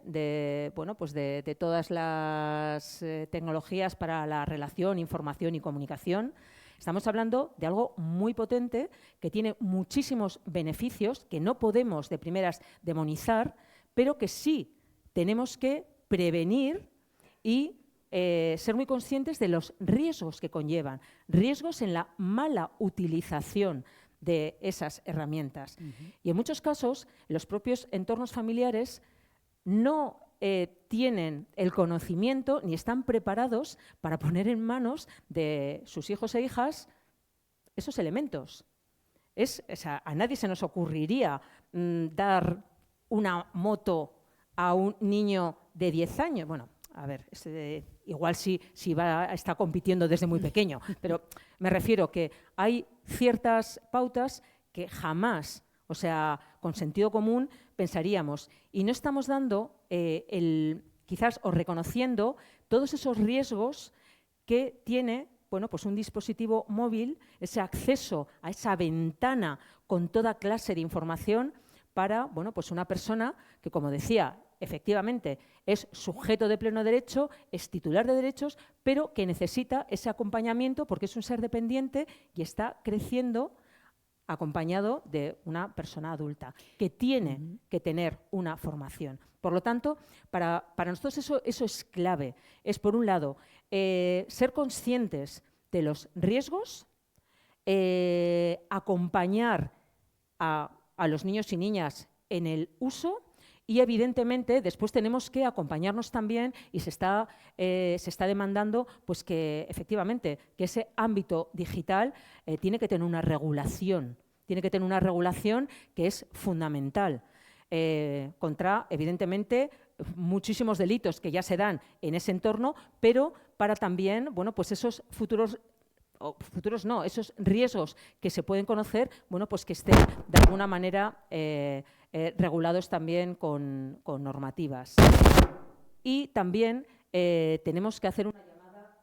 bueno, pues de todas las tecnologías para la relación, información y comunicación, estamos hablando de algo muy potente que tiene muchísimos beneficios que no podemos de primeras demonizar, pero que sí tenemos que prevenir y ser muy conscientes de los riesgos que conllevan, riesgos en la mala utilización de esas herramientas. Y en muchos casos, los propios entornos familiares no tienen el conocimiento ni están preparados para poner en manos de sus hijos e hijas esos elementos. O sea, a nadie se nos ocurriría dar una moto a un niño de 10 años. Bueno, a ver, igual si está compitiendo desde muy pequeño, pero me refiero que hay ciertas pautas que jamás, o sea, con sentido común, pensaríamos. Y no estamos dando, quizás, o reconociendo todos esos riesgos que tiene, bueno, pues un dispositivo móvil, ese acceso a esa ventana con toda clase de información para, bueno, pues una persona que, como decía, efectivamente es sujeto de pleno derecho, es titular de derechos, pero que necesita ese acompañamiento porque es un ser dependiente y está creciendo acompañado de una persona adulta que tiene que tener una formación. Por lo tanto, para nosotros eso es clave. Es, por un lado, ser conscientes de los riesgos, acompañar a los niños y niñas en el uso. Y, evidentemente, después tenemos que acompañarnos también y se está demandando pues que, efectivamente, que ese ámbito digital tiene que tener una regulación. Tiene que tener una regulación que es fundamental contra, evidentemente, muchísimos delitos que ya se dan en ese entorno, pero para también, bueno, pues esos futuros no, esos riesgos que se pueden conocer, bueno, pues que estén de alguna manera regulados también con normativas. Y también tenemos que hacer una llamada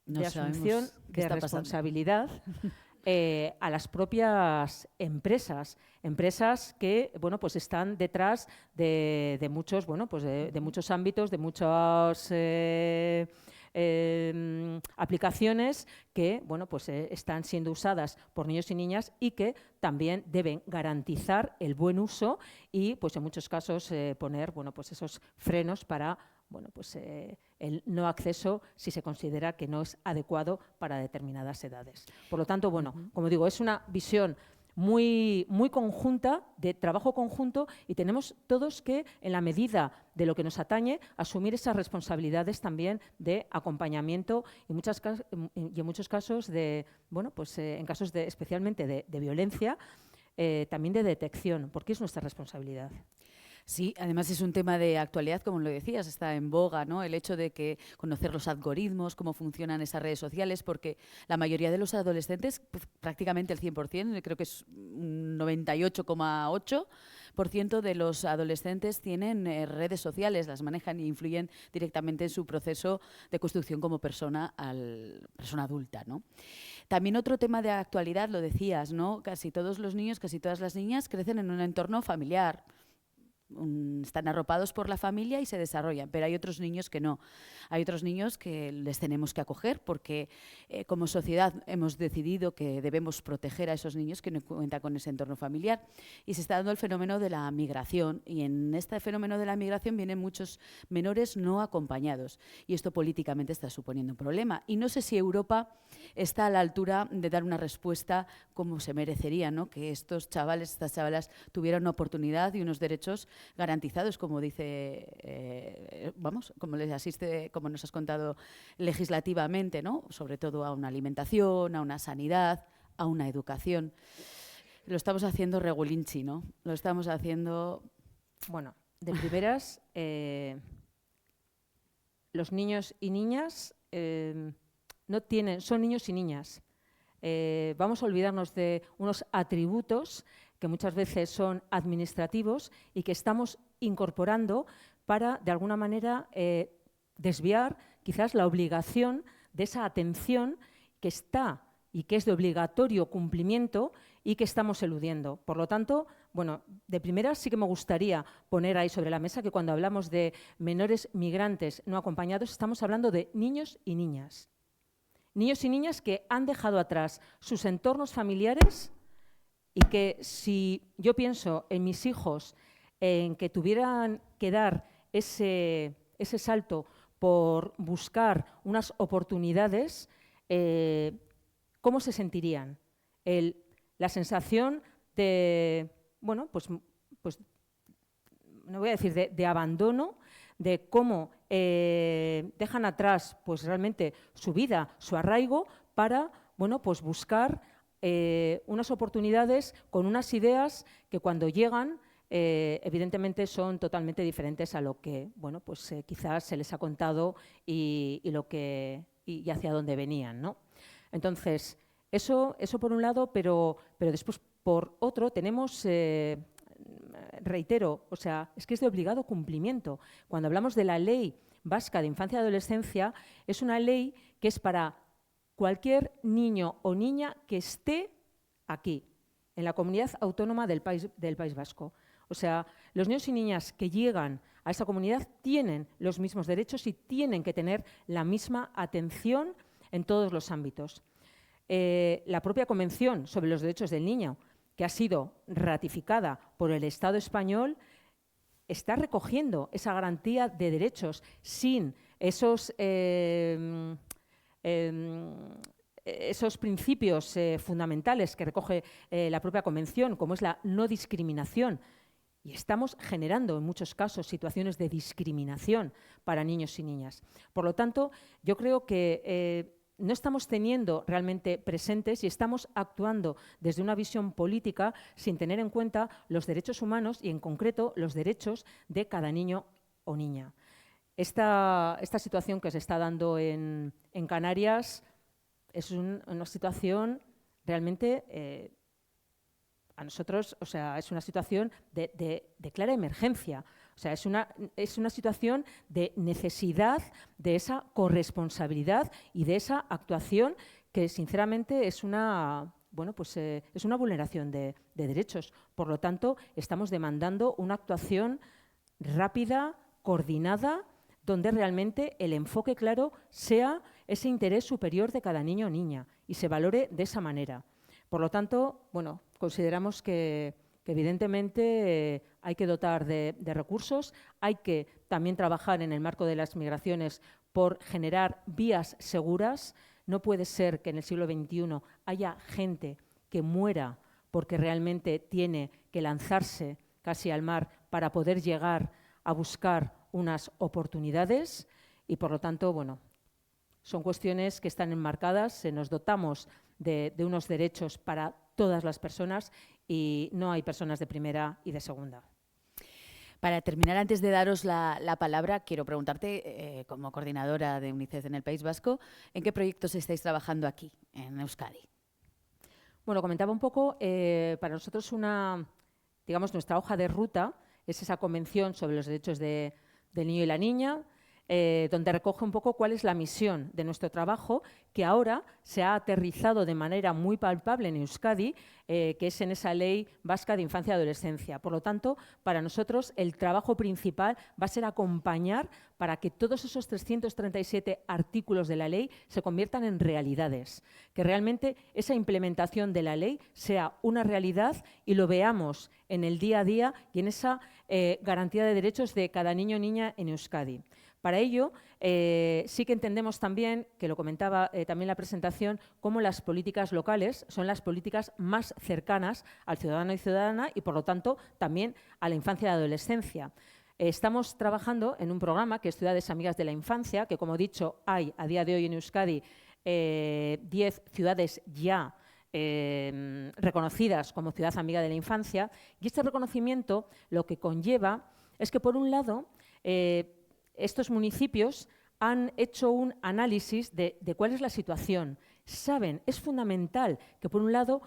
de asunción de responsabilidad a las propias empresas que bueno, pues están detrás de muchos, bueno, pues de muchos ámbitos, de muchas aplicaciones que bueno, pues, están siendo usadas por niños y niñas y que también deben garantizar el buen uso y pues, en muchos casos poner bueno, pues, esos frenos para bueno, pues, el no acceso si se considera que no es adecuado para determinadas edades. Por lo tanto, bueno, como digo, es una visión muy conjunta, de trabajo conjunto, y tenemos todos que, en la medida de lo que nos atañe, asumir esas responsabilidades también de acompañamiento y en muchos casos de, bueno, pues, en casos especialmente de violencia, también de detección, porque es nuestra responsabilidad. Sí, además es un tema de actualidad, como lo decías, está en boga, ¿no? El hecho de que conocer los algoritmos, cómo funcionan esas redes sociales, porque la mayoría de los adolescentes, pues, prácticamente el 100%, creo que es un 98,8% de los adolescentes tienen redes sociales, las manejan e influyen directamente en su proceso de construcción como persona adulta, ¿no? También otro tema de actualidad, lo decías, ¿no? Casi todos los niños, casi todas las niñas crecen en un entorno familiar. Están arropados por la familia y se desarrollan, pero hay otros niños que no. Hay otros niños que les tenemos que acoger porque como sociedad hemos decidido que debemos proteger a esos niños que no cuentan con ese entorno familiar, y se está dando el fenómeno de la migración, y en este fenómeno de la migración vienen muchos menores no acompañados, y esto políticamente está suponiendo un problema, y no sé si Europa está a la altura de dar una respuesta como se merecería, ¿no? Que estos chavales, estas chavalas tuvieran una oportunidad y unos derechos garantizados, como dice, vamos, como les asiste, como nos has contado legislativamente, ¿no? Sobre todo a una alimentación, a una sanidad, a una educación. Lo estamos haciendo regulinchi, ¿no? Lo estamos haciendo... Bueno, de primeras, los niños y niñas no tienen, son niños y niñas. Vamos a olvidarnos de unos atributos que muchas veces son administrativos y que estamos incorporando para, de alguna manera, desviar quizás la obligación de esa atención que está y que es de obligatorio cumplimiento y que estamos eludiendo. Por lo tanto, bueno, de primera sí que me gustaría poner ahí sobre la mesa que cuando hablamos de menores migrantes no acompañados, estamos hablando de niños y niñas. Niños y niñas que han dejado atrás sus entornos familiares y que si yo pienso en mis hijos, en que tuvieran que dar ese salto por buscar unas oportunidades, ¿cómo se sentirían? La sensación de, bueno, pues no voy a decir de abandono, de cómo dejan atrás pues realmente su vida, su arraigo, para bueno, pues buscar unas oportunidades con unas ideas que cuando llegan evidentemente son totalmente diferentes a lo que bueno, pues, quizás se les ha contado y hacia dónde venían, ¿no? Entonces, eso por un lado, pero después por otro tenemos... reitero, o sea, es que es de obligado cumplimiento. Cuando hablamos de la Ley Vasca de Infancia y Adolescencia, es una ley que es para cualquier niño o niña que esté aquí, en la comunidad autónoma del País Vasco. O sea, los niños y niñas que llegan a esa comunidad tienen los mismos derechos y tienen que tener la misma atención en todos los ámbitos. La propia Convención sobre los Derechos del Niño, que ha sido ratificada por el Estado español, está recogiendo esa garantía de derechos sin esos principios fundamentales que recoge la propia Convención, como es la no discriminación. Y estamos generando en muchos casos situaciones de discriminación para niños y niñas. Por lo tanto, yo creo que no estamos teniendo realmente presentes y estamos actuando desde una visión política sin tener en cuenta los derechos humanos y, en concreto, los derechos de cada niño o niña. Esta situación que se está dando en Canarias es una situación realmente, a nosotros, o sea, es una situación de clara emergencia. O sea, es una situación de necesidad de esa corresponsabilidad y de esa actuación que, sinceramente, es una bueno, pues, es una vulneración de derechos. Por lo tanto, estamos demandando una actuación rápida, coordinada, donde realmente el enfoque claro sea ese interés superior de cada niño o niña y se valore de esa manera. Por lo tanto, bueno, consideramos que evidentemente hay que dotar de recursos, hay que también trabajar en el marco de las migraciones por generar vías seguras. No puede ser que en el siglo XXI haya gente que muera porque realmente tiene que lanzarse casi al mar para poder llegar a buscar unas oportunidades y, por lo tanto, bueno, son cuestiones que están enmarcadas, nos dotamos de unos derechos para todas las personas y no hay personas de primera y de segunda. Para terminar, antes de daros la palabra, quiero preguntarte, como coordinadora de UNICEF en el País Vasco, ¿en qué proyectos estáis trabajando aquí, en Euskadi? Bueno, comentaba un poco, para nosotros nuestra hoja de ruta es esa Convención sobre los Derechos del Niño y la Niña, donde recoge un poco cuál es la misión de nuestro trabajo, que ahora se ha aterrizado de manera muy palpable en Euskadi, que es en esa Ley Vasca de Infancia y Adolescencia. Por lo tanto, para nosotros el trabajo principal va a ser acompañar para que todos esos 337 artículos de la ley se conviertan en realidades, que realmente esa implementación de la ley sea una realidad y lo veamos en el día a día y en esa garantía de derechos de cada niño o niña en Euskadi. Para ello, sí que entendemos también, que lo comentaba también en la presentación, cómo las políticas locales son las políticas más cercanas al ciudadano y ciudadana y, por lo tanto, también a la infancia y la adolescencia. Estamos trabajando en un programa que es Ciudades Amigas de la Infancia, que, como he dicho, hay a día de hoy en Euskadi 10 ciudades ya reconocidas como Ciudad Amiga de la Infancia. Y este reconocimiento lo que conlleva es que, por un lado, estos municipios han hecho un análisis de cuál es la situación. Saben, es fundamental que, por un lado,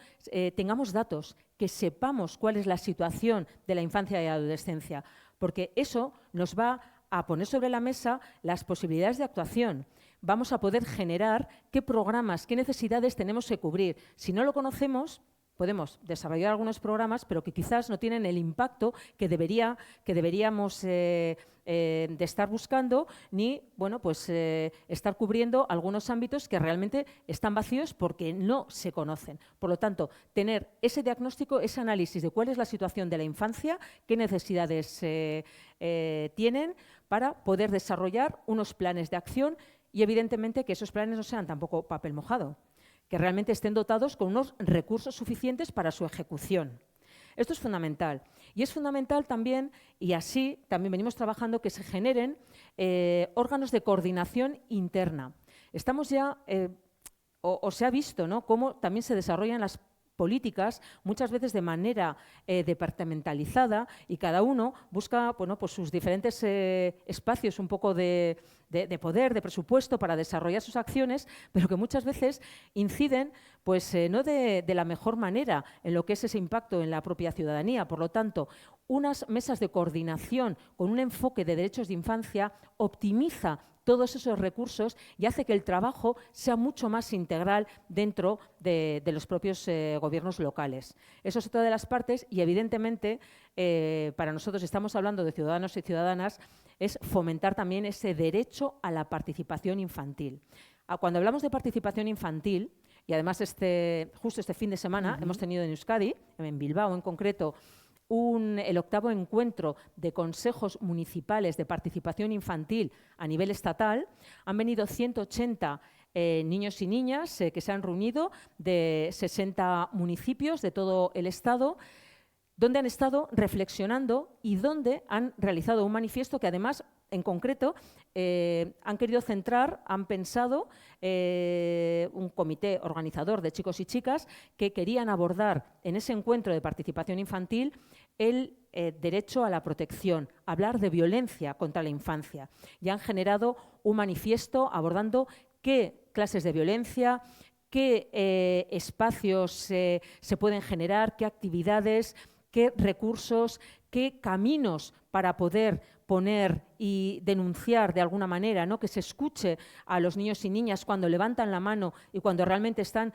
tengamos datos, que sepamos cuál es la situación de la infancia y la adolescencia, porque eso nos va a poner sobre la mesa las posibilidades de actuación. Vamos a poder generar qué programas, qué necesidades tenemos que cubrir. Si no lo conocemos, podemos desarrollar algunos programas, pero que quizás no tienen el impacto que deberíamos de estar buscando, ni estar cubriendo algunos ámbitos que realmente están vacíos porque no se conocen. Por lo tanto, tener ese diagnóstico, ese análisis de cuál es la situación de la infancia, qué necesidades tienen para poder desarrollar unos planes de acción y, evidentemente, que esos planes no sean tampoco papel mojado, que realmente estén dotados con unos recursos suficientes para su ejecución. Esto es fundamental. Y es fundamental también, y así también venimos trabajando, que se generen órganos de coordinación interna. Estamos ya, o se ha visto, ¿no?, cómo también se desarrollan las políticas, muchas veces de manera departamentalizada, y cada uno busca pues sus diferentes espacios un poco de poder, de presupuesto para desarrollar sus acciones, pero que muchas veces inciden pues, no de la mejor manera en lo que es ese impacto en la propia ciudadanía. Por lo tanto, unas mesas de coordinación con un enfoque de derechos de infancia optimiza todos esos recursos y hace que el trabajo sea mucho más integral dentro de los propios gobiernos locales. Eso es otra de las partes y, evidentemente, para nosotros, estamos hablando de ciudadanos y ciudadanas, es fomentar también ese derecho a la participación infantil. Cuando hablamos de participación infantil, y además justo este fin de semana hemos tenido en Euskadi, en Bilbao en concreto, el 8º encuentro de consejos municipales de participación infantil a nivel estatal. Han venido 180 niños y niñas que se han reunido de 60 municipios de todo el Estado, donde han estado reflexionando y donde han realizado un manifiesto que, además, en concreto, han querido centrar, han pensado un comité organizador de chicos y chicas que querían abordar en ese encuentro de participación infantil el derecho a la protección, hablar de violencia contra la infancia. Y han generado un manifiesto abordando qué clases de violencia, qué espacios se pueden generar, qué actividades, qué recursos, qué caminos para poder poner y denunciar de alguna manera, ¿no? Que se escuche a los niños y niñas cuando levantan la mano y cuando realmente están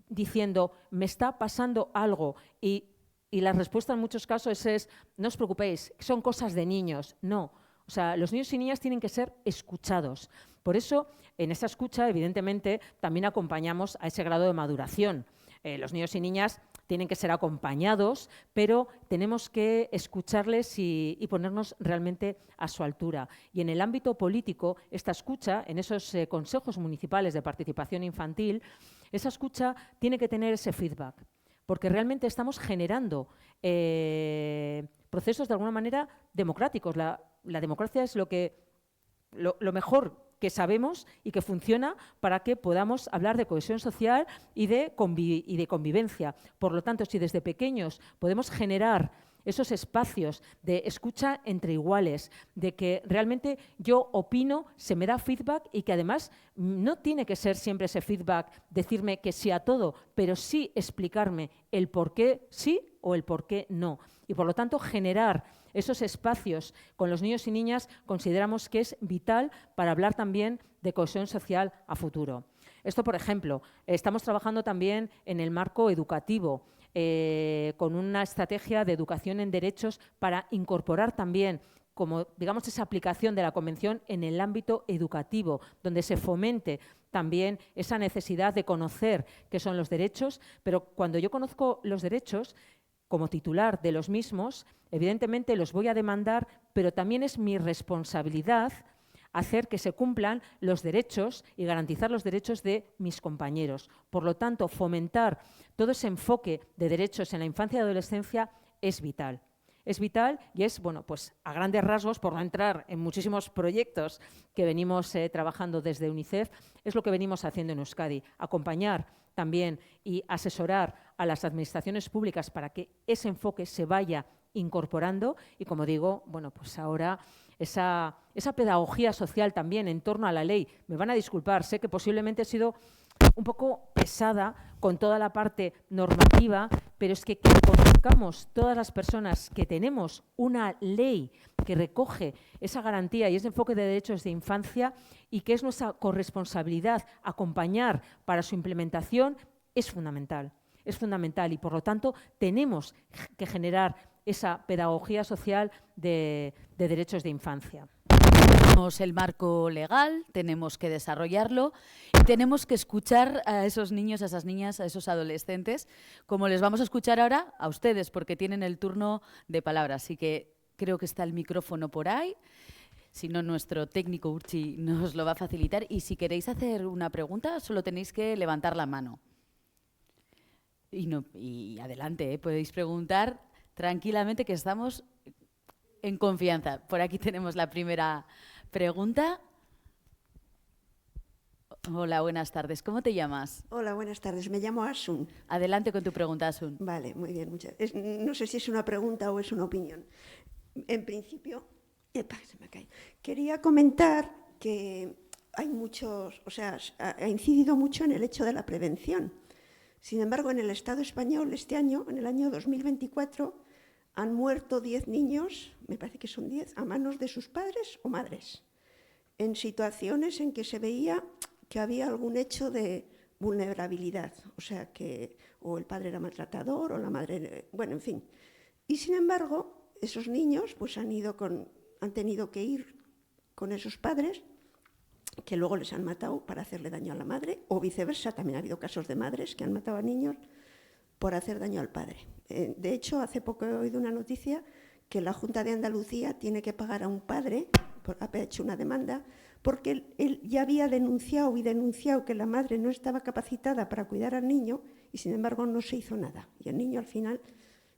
diciendo me está pasando algo y la respuesta en muchos casos es no os preocupéis, son cosas de niños. No, o sea, los niños y niñas tienen que ser escuchados. Por eso, en esa escucha, evidentemente, también acompañamos a ese grado de maduración. Los niños y niñas tienen que ser acompañados, pero tenemos que escucharles y ponernos realmente a su altura. Y en el ámbito político, esta escucha, en esos consejos municipales de participación infantil, esa escucha tiene que tener ese feedback, porque realmente estamos generando procesos de alguna manera democráticos. La democracia es lo mejor que sabemos y que funciona para que podamos hablar de cohesión social y de convivencia. Por lo tanto, si desde pequeños podemos generar esos espacios de escucha entre iguales, de que realmente yo opino, se me da feedback y que además no tiene que ser siempre ese feedback decirme que sí a todo, pero sí explicarme el por qué sí o el por qué no. Y por lo tanto, generar esos espacios con los niños y niñas consideramos que es vital para hablar también de cohesión social a futuro. Esto, por ejemplo, estamos trabajando también en el marco educativo, con una estrategia de educación en derechos para incorporar también como, digamos, esa aplicación de la Convención en el ámbito educativo, donde se fomente también esa necesidad de conocer qué son los derechos, pero cuando yo conozco los derechos, como titular de los mismos, evidentemente los voy a demandar, pero también es mi responsabilidad hacer que se cumplan los derechos y garantizar los derechos de mis compañeros. Por lo tanto, fomentar todo ese enfoque de derechos en la infancia y adolescencia es vital. Es vital y es, bueno, pues a grandes rasgos, por no entrar en muchísimos proyectos que venimos trabajando desde UNICEF, es lo que venimos haciendo en Euskadi, acompañar también y asesorar a las administraciones públicas para que ese enfoque se vaya incorporando y, como digo, bueno, pues ahora esa pedagogía social también en torno a la ley. Me van a disculpar, sé que posiblemente he sido un poco pesada con toda la parte normativa, pero es que conozcamos todas las personas que tenemos una ley que recoge esa garantía y ese enfoque de derechos de infancia y que es nuestra corresponsabilidad acompañar para su implementación, es fundamental. Es fundamental y, por lo tanto, tenemos que generar esa pedagogía social de derechos de infancia. Tenemos el marco legal, tenemos que desarrollarlo y tenemos que escuchar a esos niños, a esas niñas, a esos adolescentes, como les vamos a escuchar ahora a ustedes, porque tienen el turno de palabra. Así que creo que está el micrófono por ahí. Si no, nuestro técnico Urchi nos lo va a facilitar. Y si queréis hacer una pregunta, solo tenéis que levantar la mano. Y adelante, podéis preguntar tranquilamente, que estamos en confianza. Por aquí tenemos la primera pregunta. Hola, buenas tardes. ¿Cómo te llamas? Hola, buenas tardes. Me llamo Asun. Adelante con tu pregunta, Asun. Vale, muy bien. No sé si es una pregunta o es una opinión. En principio, se me cae. Quería comentar que hay muchos, ha incidido mucho en el hecho de la prevención. Sin embargo, en el Estado español este año, en el año 2024, han muerto 10 niños, me parece que son 10, a manos de sus padres o madres, en situaciones en que se veía que había algún hecho de vulnerabilidad, o el padre era maltratador o la madre, bueno, en fin. Y sin embargo, esos niños pues han tenido que ir con esos padres que luego les han matado para hacerle daño a la madre, o viceversa. También ha habido casos de madres que han matado a niños por hacer daño al padre. De hecho, hace poco he oído una noticia que la Junta de Andalucía tiene que pagar a un padre, ha hecho una demanda, porque él ya había denunciado que la madre no estaba capacitada para cuidar al niño y, sin embargo, no se hizo nada. Y el niño, al final,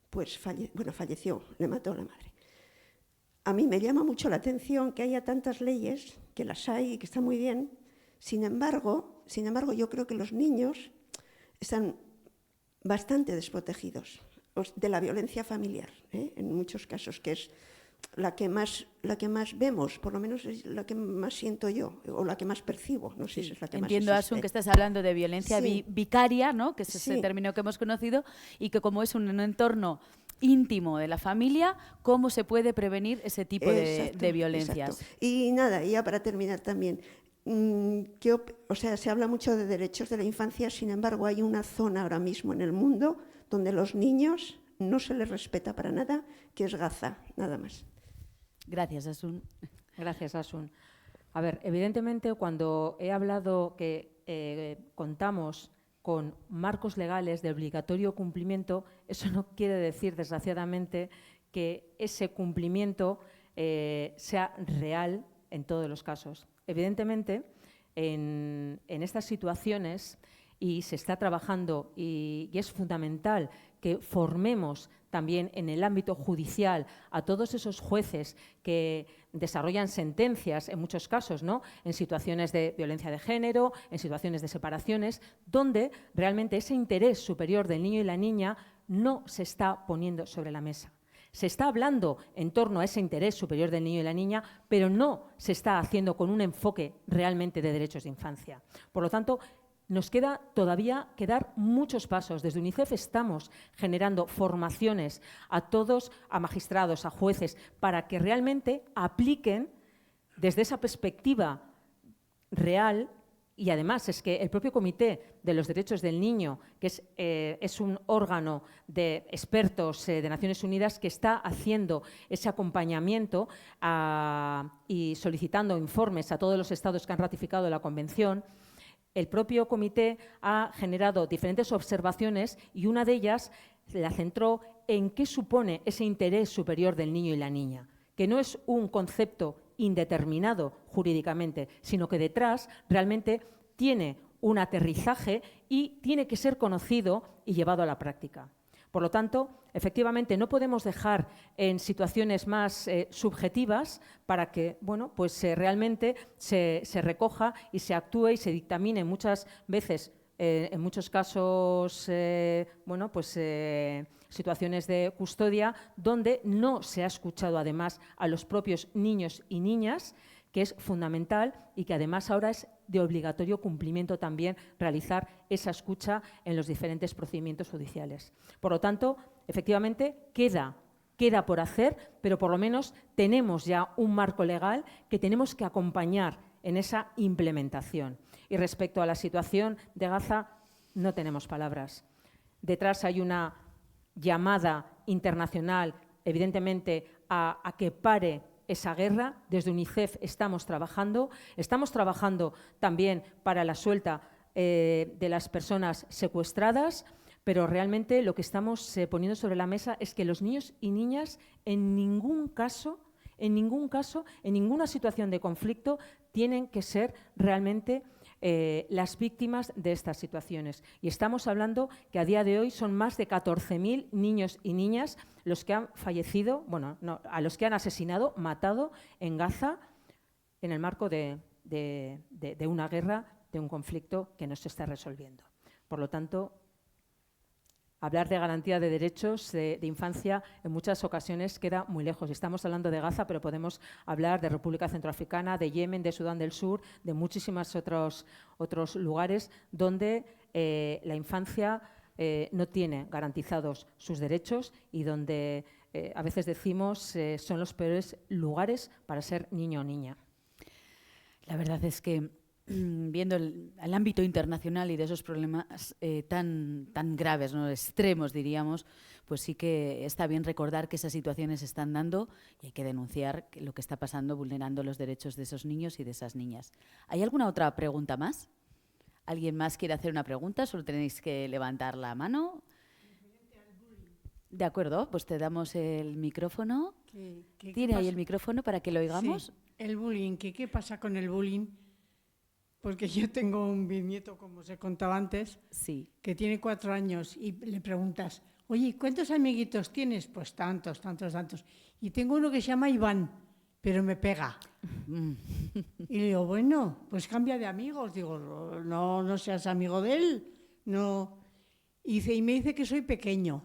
pues falleció, le mató a la madre. A mí me llama mucho la atención que haya tantas leyes, que las hay y que están muy bien. Sin embargo, yo creo que los niños están bastante desprotegidos de la violencia familiar, en muchos casos, que es la que más vemos, por lo menos es la que más siento yo, o la que más percibo. No sé si es la que Entiendo, más Asun, que estás hablando de violencia sí. vicaria, ¿no? Que es ese Sí. término que hemos conocido, y que como es un entorno íntimo de la familia, cómo se puede prevenir ese tipo Exacto, de violencias. exacto. Y nada, ya para terminar también, o sea, se habla mucho de derechos de la infancia, sin embargo, hay una zona ahora mismo en el mundo donde los niños no se les respeta para nada, que es Gaza, nada más. Gracias, Asun. Gracias, Asun. A ver, evidentemente, cuando he hablado que contamos con marcos legales de obligatorio cumplimiento, eso no quiere decir, desgraciadamente, que ese cumplimiento sea real en todos los casos. Evidentemente, en estas situaciones, y se está trabajando, y es fundamental que formemos también en el ámbito judicial a todos esos jueces que desarrollan sentencias, en muchos casos, ¿no?, en situaciones de violencia de género, en situaciones de separaciones, donde realmente ese interés superior del niño y la niña no se está poniendo sobre la mesa. Se está hablando en torno a ese interés superior del niño y la niña, pero no se está haciendo con un enfoque realmente de derechos de infancia. Por lo tanto, nos queda todavía que dar muchos pasos. Desde UNICEF estamos generando formaciones a todos, a magistrados, a jueces, para que realmente apliquen desde esa perspectiva real. Y además es que el propio Comité de los Derechos del Niño, que es un órgano de expertos de Naciones Unidas que está haciendo ese acompañamiento y solicitando informes a todos los estados que han ratificado la Convención, el propio comité ha generado diferentes observaciones y una de ellas la centró en qué supone ese interés superior del niño y la niña, que no es un concepto indeterminado jurídicamente, sino que detrás realmente tiene un aterrizaje y tiene que ser conocido y llevado a la práctica. Por lo tanto, efectivamente, no podemos dejar en situaciones más subjetivas para que, bueno, pues realmente se recoja y se actúe y se dictamine muchas veces, en muchos casos, bueno, pues situaciones de custodia donde no se ha escuchado además a los propios niños y niñas, que es fundamental y que además ahora es de obligatorio cumplimiento también realizar esa escucha en los diferentes procedimientos judiciales. Por lo tanto, efectivamente, queda por hacer, pero por lo menos tenemos ya un marco legal que tenemos que acompañar en esa implementación. Y respecto a la situación de Gaza, no tenemos palabras. Detrás hay una llamada internacional, evidentemente, a que pare esa guerra. Desde UNICEF estamos trabajando también para la suelta de las personas secuestradas, pero realmente lo que estamos poniendo sobre la mesa es que los niños y niñas en ningún caso, en ninguna situación de conflicto tienen que ser realmente las víctimas de estas situaciones. Y estamos hablando que a día de hoy son más de 14.000 niños y niñas los que han fallecido, bueno, no, a los que han asesinado, matado en Gaza en el marco de una guerra, de un conflicto que no se está resolviendo. Por lo tanto, hablar de garantía de derechos de infancia en muchas ocasiones queda muy lejos. Estamos hablando de Gaza, pero podemos hablar de República Centroafricana, de Yemen, de Sudán del Sur, de muchísimos otros lugares donde la infancia no tiene garantizados sus derechos y donde a veces decimos son los peores lugares para ser niño o niña. La verdad es que viendo el ámbito internacional y de esos problemas tan graves, ¿no?, extremos diríamos, pues sí que está bien recordar que esas situaciones se están dando y hay que denunciar lo que está pasando, vulnerando los derechos de esos niños y de esas niñas. ¿Hay alguna otra pregunta más? ¿Alguien más quiere hacer una pregunta? Solo tenéis que levantar la mano. De acuerdo, pues te damos el micrófono. ¿Tiene ahí el micrófono para que lo oigamos? Sí, el bullying. ¿Qué pasa con el bullying? Porque yo tengo un bisnieto, como os he contado antes, sí, que tiene 4 años y le preguntas, oye, ¿cuántos amiguitos tienes? Pues tantos. Y tengo uno que se llama Iván, pero me pega. Y le digo, bueno, pues cambia de amigos. Digo, no seas amigo de él. No. Y me dice que soy pequeño.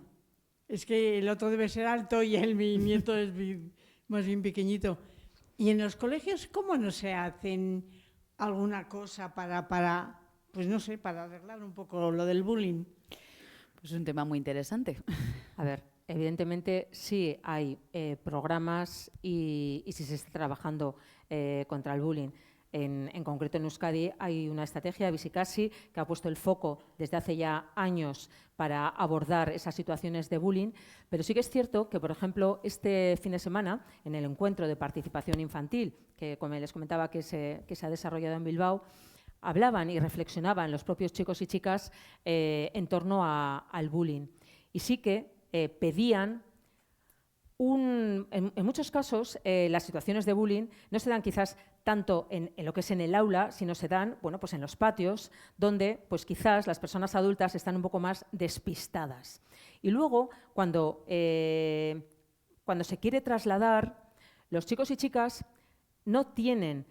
Es que el otro debe ser alto y mi nieto es más bien pequeñito. Y en los colegios, ¿cómo no se hacen alguna cosa para, pues no sé, para arreglar un poco lo del bullying? Pues es un tema muy interesante. A ver, evidentemente sí hay programas y sí se está trabajando contra el bullying. En concreto en Euskadi hay una estrategia, Bizikasi, que ha puesto el foco desde hace ya años para abordar esas situaciones de bullying, pero sí que es cierto que, por ejemplo, este fin de semana, en el encuentro de participación infantil, que como les comentaba que se ha desarrollado en Bilbao, hablaban y reflexionaban los propios chicos y chicas en torno al bullying. Y sí que pedían en muchos casos, las situaciones de bullying no se dan quizás tanto en lo que es en el aula, sino se dan pues en los patios, donde pues quizás las personas adultas están un poco más despistadas. Y luego, cuando se quiere trasladar, los chicos y chicas no tienen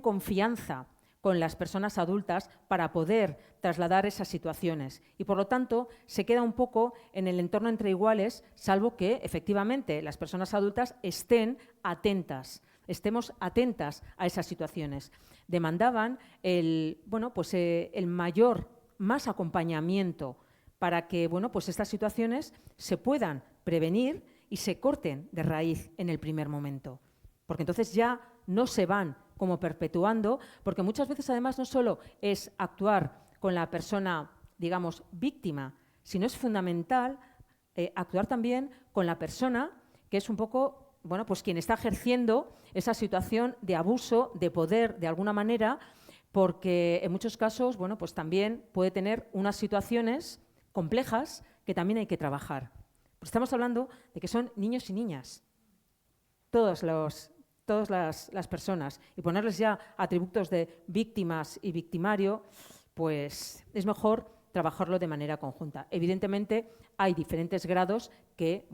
confianza con las personas adultas para poder trasladar esas situaciones. Y, por lo tanto, se queda un poco en el entorno entre iguales, salvo que, efectivamente, las personas adultas estemos atentas a esas situaciones. Demandaban más acompañamiento para que pues estas situaciones se puedan prevenir y se corten de raíz en el primer momento. Porque entonces ya no se van como perpetuando, porque muchas veces además no solo es actuar con la persona, digamos, víctima, sino es fundamental actuar también con la persona que es un poco, pues quien está ejerciendo esa situación de abuso, de poder, de alguna manera, porque en muchos casos, pues también puede tener unas situaciones complejas que también hay que trabajar. Pues estamos hablando de que son niños y niñas, todas las personas, y ponerles ya atributos de víctimas y victimario, pues es mejor trabajarlo de manera conjunta. Evidentemente hay diferentes grados que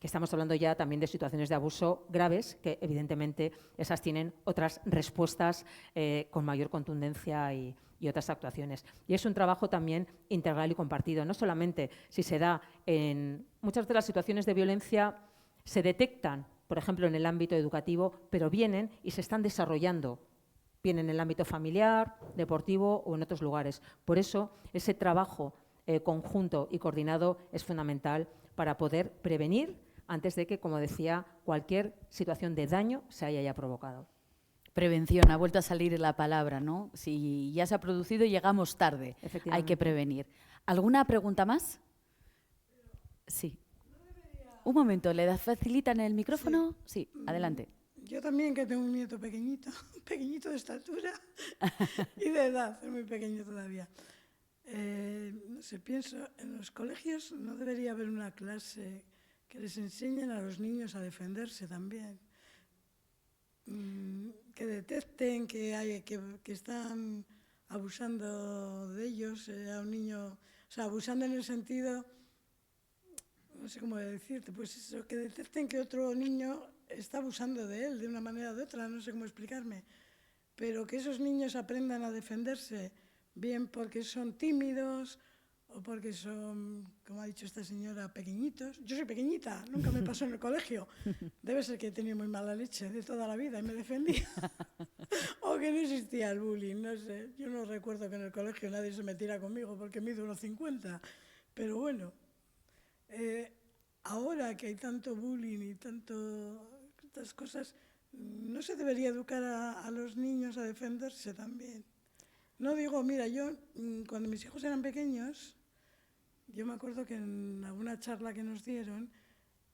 estamos hablando ya también de situaciones de abuso graves, que evidentemente esas tienen otras respuestas con mayor contundencia y otras actuaciones. Y es un trabajo también integral y compartido, no solamente si se da en muchas de las situaciones de violencia se detectan, por ejemplo, en el ámbito educativo, pero vienen y se están desarrollando, bien en el ámbito familiar, deportivo o en otros lugares. Por eso, ese trabajo conjunto y coordinado es fundamental para poder prevenir antes de que, como decía, cualquier situación de daño se haya ya provocado. Prevención, ha vuelto a salir la palabra, ¿no? Si ya se ha producido, llegamos tarde. Hay que prevenir. ¿Alguna pregunta más? Sí. Un momento, ¿le facilitan el micrófono? Sí, adelante. Yo también, que tengo un nieto pequeñito, pequeñito de estatura y de edad, es muy pequeño todavía. No sé, pienso, en los colegios no debería haber una clase que les enseñen a los niños a defenderse también. Que detecten que están abusando de ellos, a un niño, o sea, abusando en el sentido, no sé cómo decirte, pues eso, que detecten que otro niño está abusando de él de una manera o de otra, no sé cómo explicarme, pero que esos niños aprendan a defenderse, bien porque son tímidos o porque son, como ha dicho esta señora, pequeñitos. Yo soy pequeñita, nunca me pasó en el colegio. Debe ser que he tenido muy mala leche de toda la vida y me defendía. O que no existía el bullying, no sé. Yo no recuerdo que en el colegio nadie se metiera conmigo porque mido 1,50. Pero bueno, ahora que hay tanto bullying y tantas cosas, ¿no se debería educar a los niños a defenderse también? No digo, mira, yo cuando mis hijos eran pequeños, yo me acuerdo que en alguna charla que nos dieron,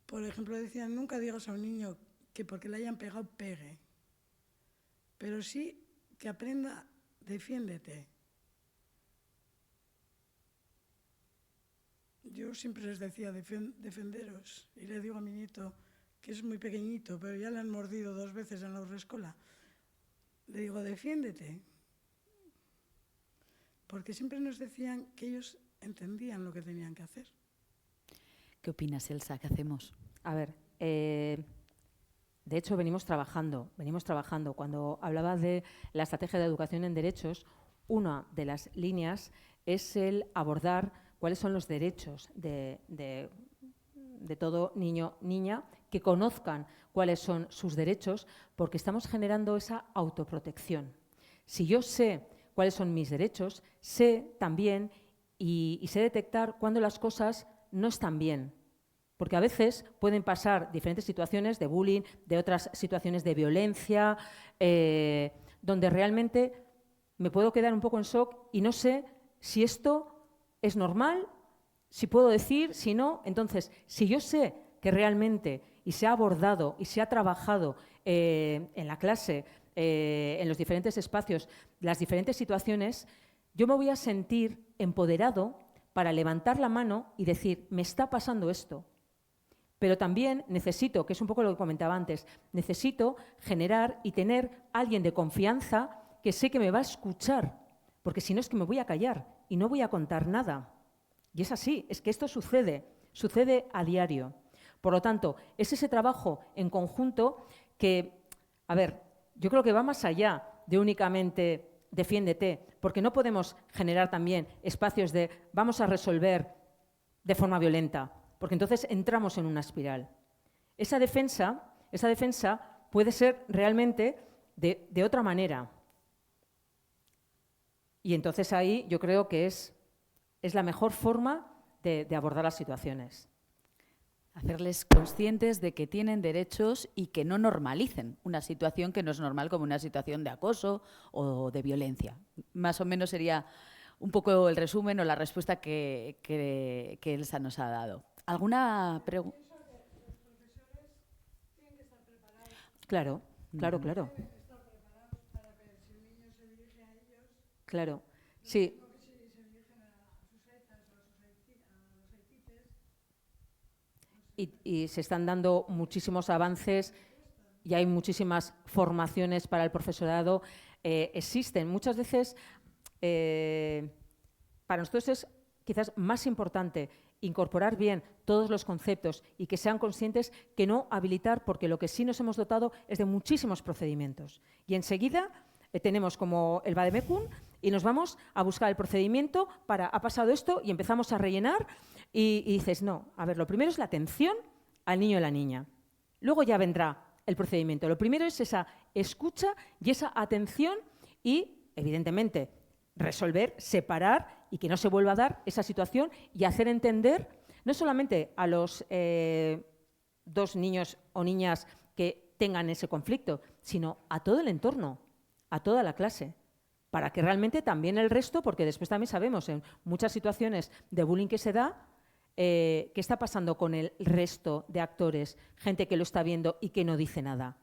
por ejemplo, decían, nunca digas a un niño que porque le hayan pegado, pegue. Pero sí que aprenda, defiéndete. Yo siempre les decía, defenderos. Y le digo a mi nieto, que es muy pequeñito, pero ya le han mordido 2 veces en la haurrescola. Le digo, defiéndete. Porque siempre nos decían que ellos entendían lo que tenían que hacer. ¿Qué opinas, Elsa? ¿Qué hacemos? A ver, de hecho venimos trabajando. Cuando hablaba de la estrategia de educación en derechos, una de las líneas es el abordar cuáles son los derechos de todo niño, niña, que conozcan cuáles son sus derechos, porque estamos generando esa autoprotección. Si yo sé cuáles son mis derechos, sé también y sé detectar cuándo las cosas no están bien. Porque a veces pueden pasar diferentes situaciones de bullying, de otras situaciones de violencia, donde realmente me puedo quedar un poco en shock y no sé si esto es normal, si puedo decir, si no. Entonces, si yo sé que realmente y se ha abordado y se ha trabajado en la clase, en los diferentes espacios, las diferentes situaciones, yo me voy a sentir empoderado para levantar la mano y decir, me está pasando esto. Pero también necesito, que es un poco lo que comentaba antes, necesito generar y tener alguien de confianza que sé que me va a escuchar, porque si no es que me voy a callar y no voy a contar nada. Y es así, es que esto sucede a diario. Por lo tanto, es ese trabajo en conjunto que, a ver, yo creo que va más allá de únicamente defiéndete, porque no podemos generar también espacios de vamos a resolver de forma violenta, porque entonces entramos en una espiral. Esa defensa puede ser realmente de otra manera. Y entonces ahí yo creo que es la mejor forma de abordar las situaciones. Hacerles conscientes de que tienen derechos y que no normalicen una situación que no es normal, como una situación de acoso o de violencia. Más o menos sería un poco el resumen o la respuesta que Elsa nos ha dado. ¿Alguna pregunta? Claro. Claro, sí. Y se están dando muchísimos avances y hay muchísimas formaciones para el profesorado. Existen muchas veces, para nosotros es quizás más importante incorporar bien todos los conceptos y que sean conscientes que no habilitar, porque lo que sí nos hemos dotado es de muchísimos procedimientos. Y enseguida tenemos como el vademecum y nos vamos a buscar el procedimiento para ha pasado esto y empezamos a rellenar y dices, no, a ver, lo primero es la atención al niño y a la niña. Luego ya vendrá el procedimiento. Lo primero es esa escucha y esa atención y, evidentemente, resolver, separar y que no se vuelva a dar esa situación y hacer entender no solamente a los dos niños o niñas que tengan ese conflicto, sino a todo el entorno, a toda la clase, para que realmente también el resto, porque después también sabemos en muchas situaciones de bullying que se da, qué está pasando con el resto de actores, gente que lo está viendo y que no dice nada.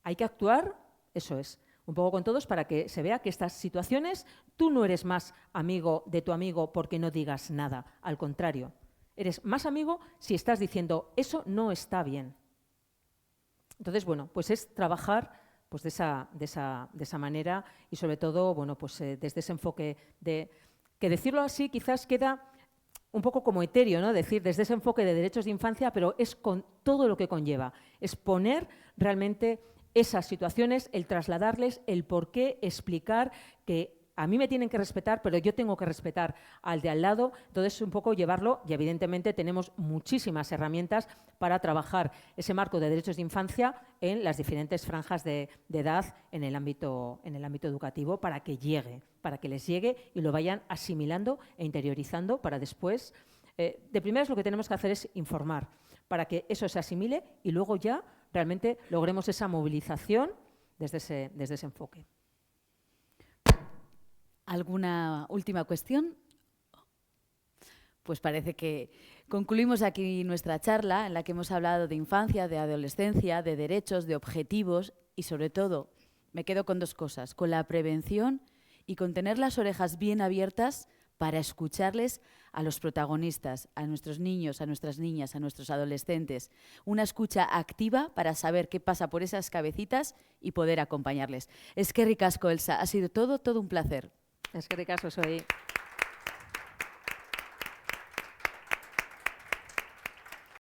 Hay que actuar, eso es, un poco con todos para que se vea que estas situaciones tú no eres más amigo de tu amigo porque no digas nada, al contrario, eres más amigo si estás diciendo eso no está bien. Entonces, bueno, pues es trabajar pues de esa manera y sobre todo, bueno, pues desde ese enfoque de que decirlo así quizás queda un poco como etéreo, ¿no? Decir desde ese enfoque de derechos de infancia, pero es con todo lo que conlleva, es poner realmente esas situaciones, el trasladarles, el por qué, explicar que a mí me tienen que respetar, pero yo tengo que respetar al de al lado. Entonces, un poco llevarlo y, evidentemente, tenemos muchísimas herramientas para trabajar ese marco de derechos de infancia en las diferentes franjas de edad en el ámbito educativo para que les llegue y lo vayan asimilando e interiorizando para después. De primeras, lo que tenemos que hacer es informar para que eso se asimile y luego ya realmente logremos esa movilización desde ese enfoque. ¿Alguna última cuestión? Pues parece que concluimos aquí nuestra charla en la que hemos hablado de infancia, de adolescencia, de derechos, de objetivos y sobre todo, me quedo con dos cosas, con la prevención y con tener las orejas bien abiertas para escucharles a los protagonistas, a nuestros niños, a nuestras niñas, a nuestros adolescentes. Una escucha activa para saber qué pasa por esas cabecitas y poder acompañarles. Eskerrik asko, Elsa. Ha sido todo un placer. Eskerrik asko, Zoe.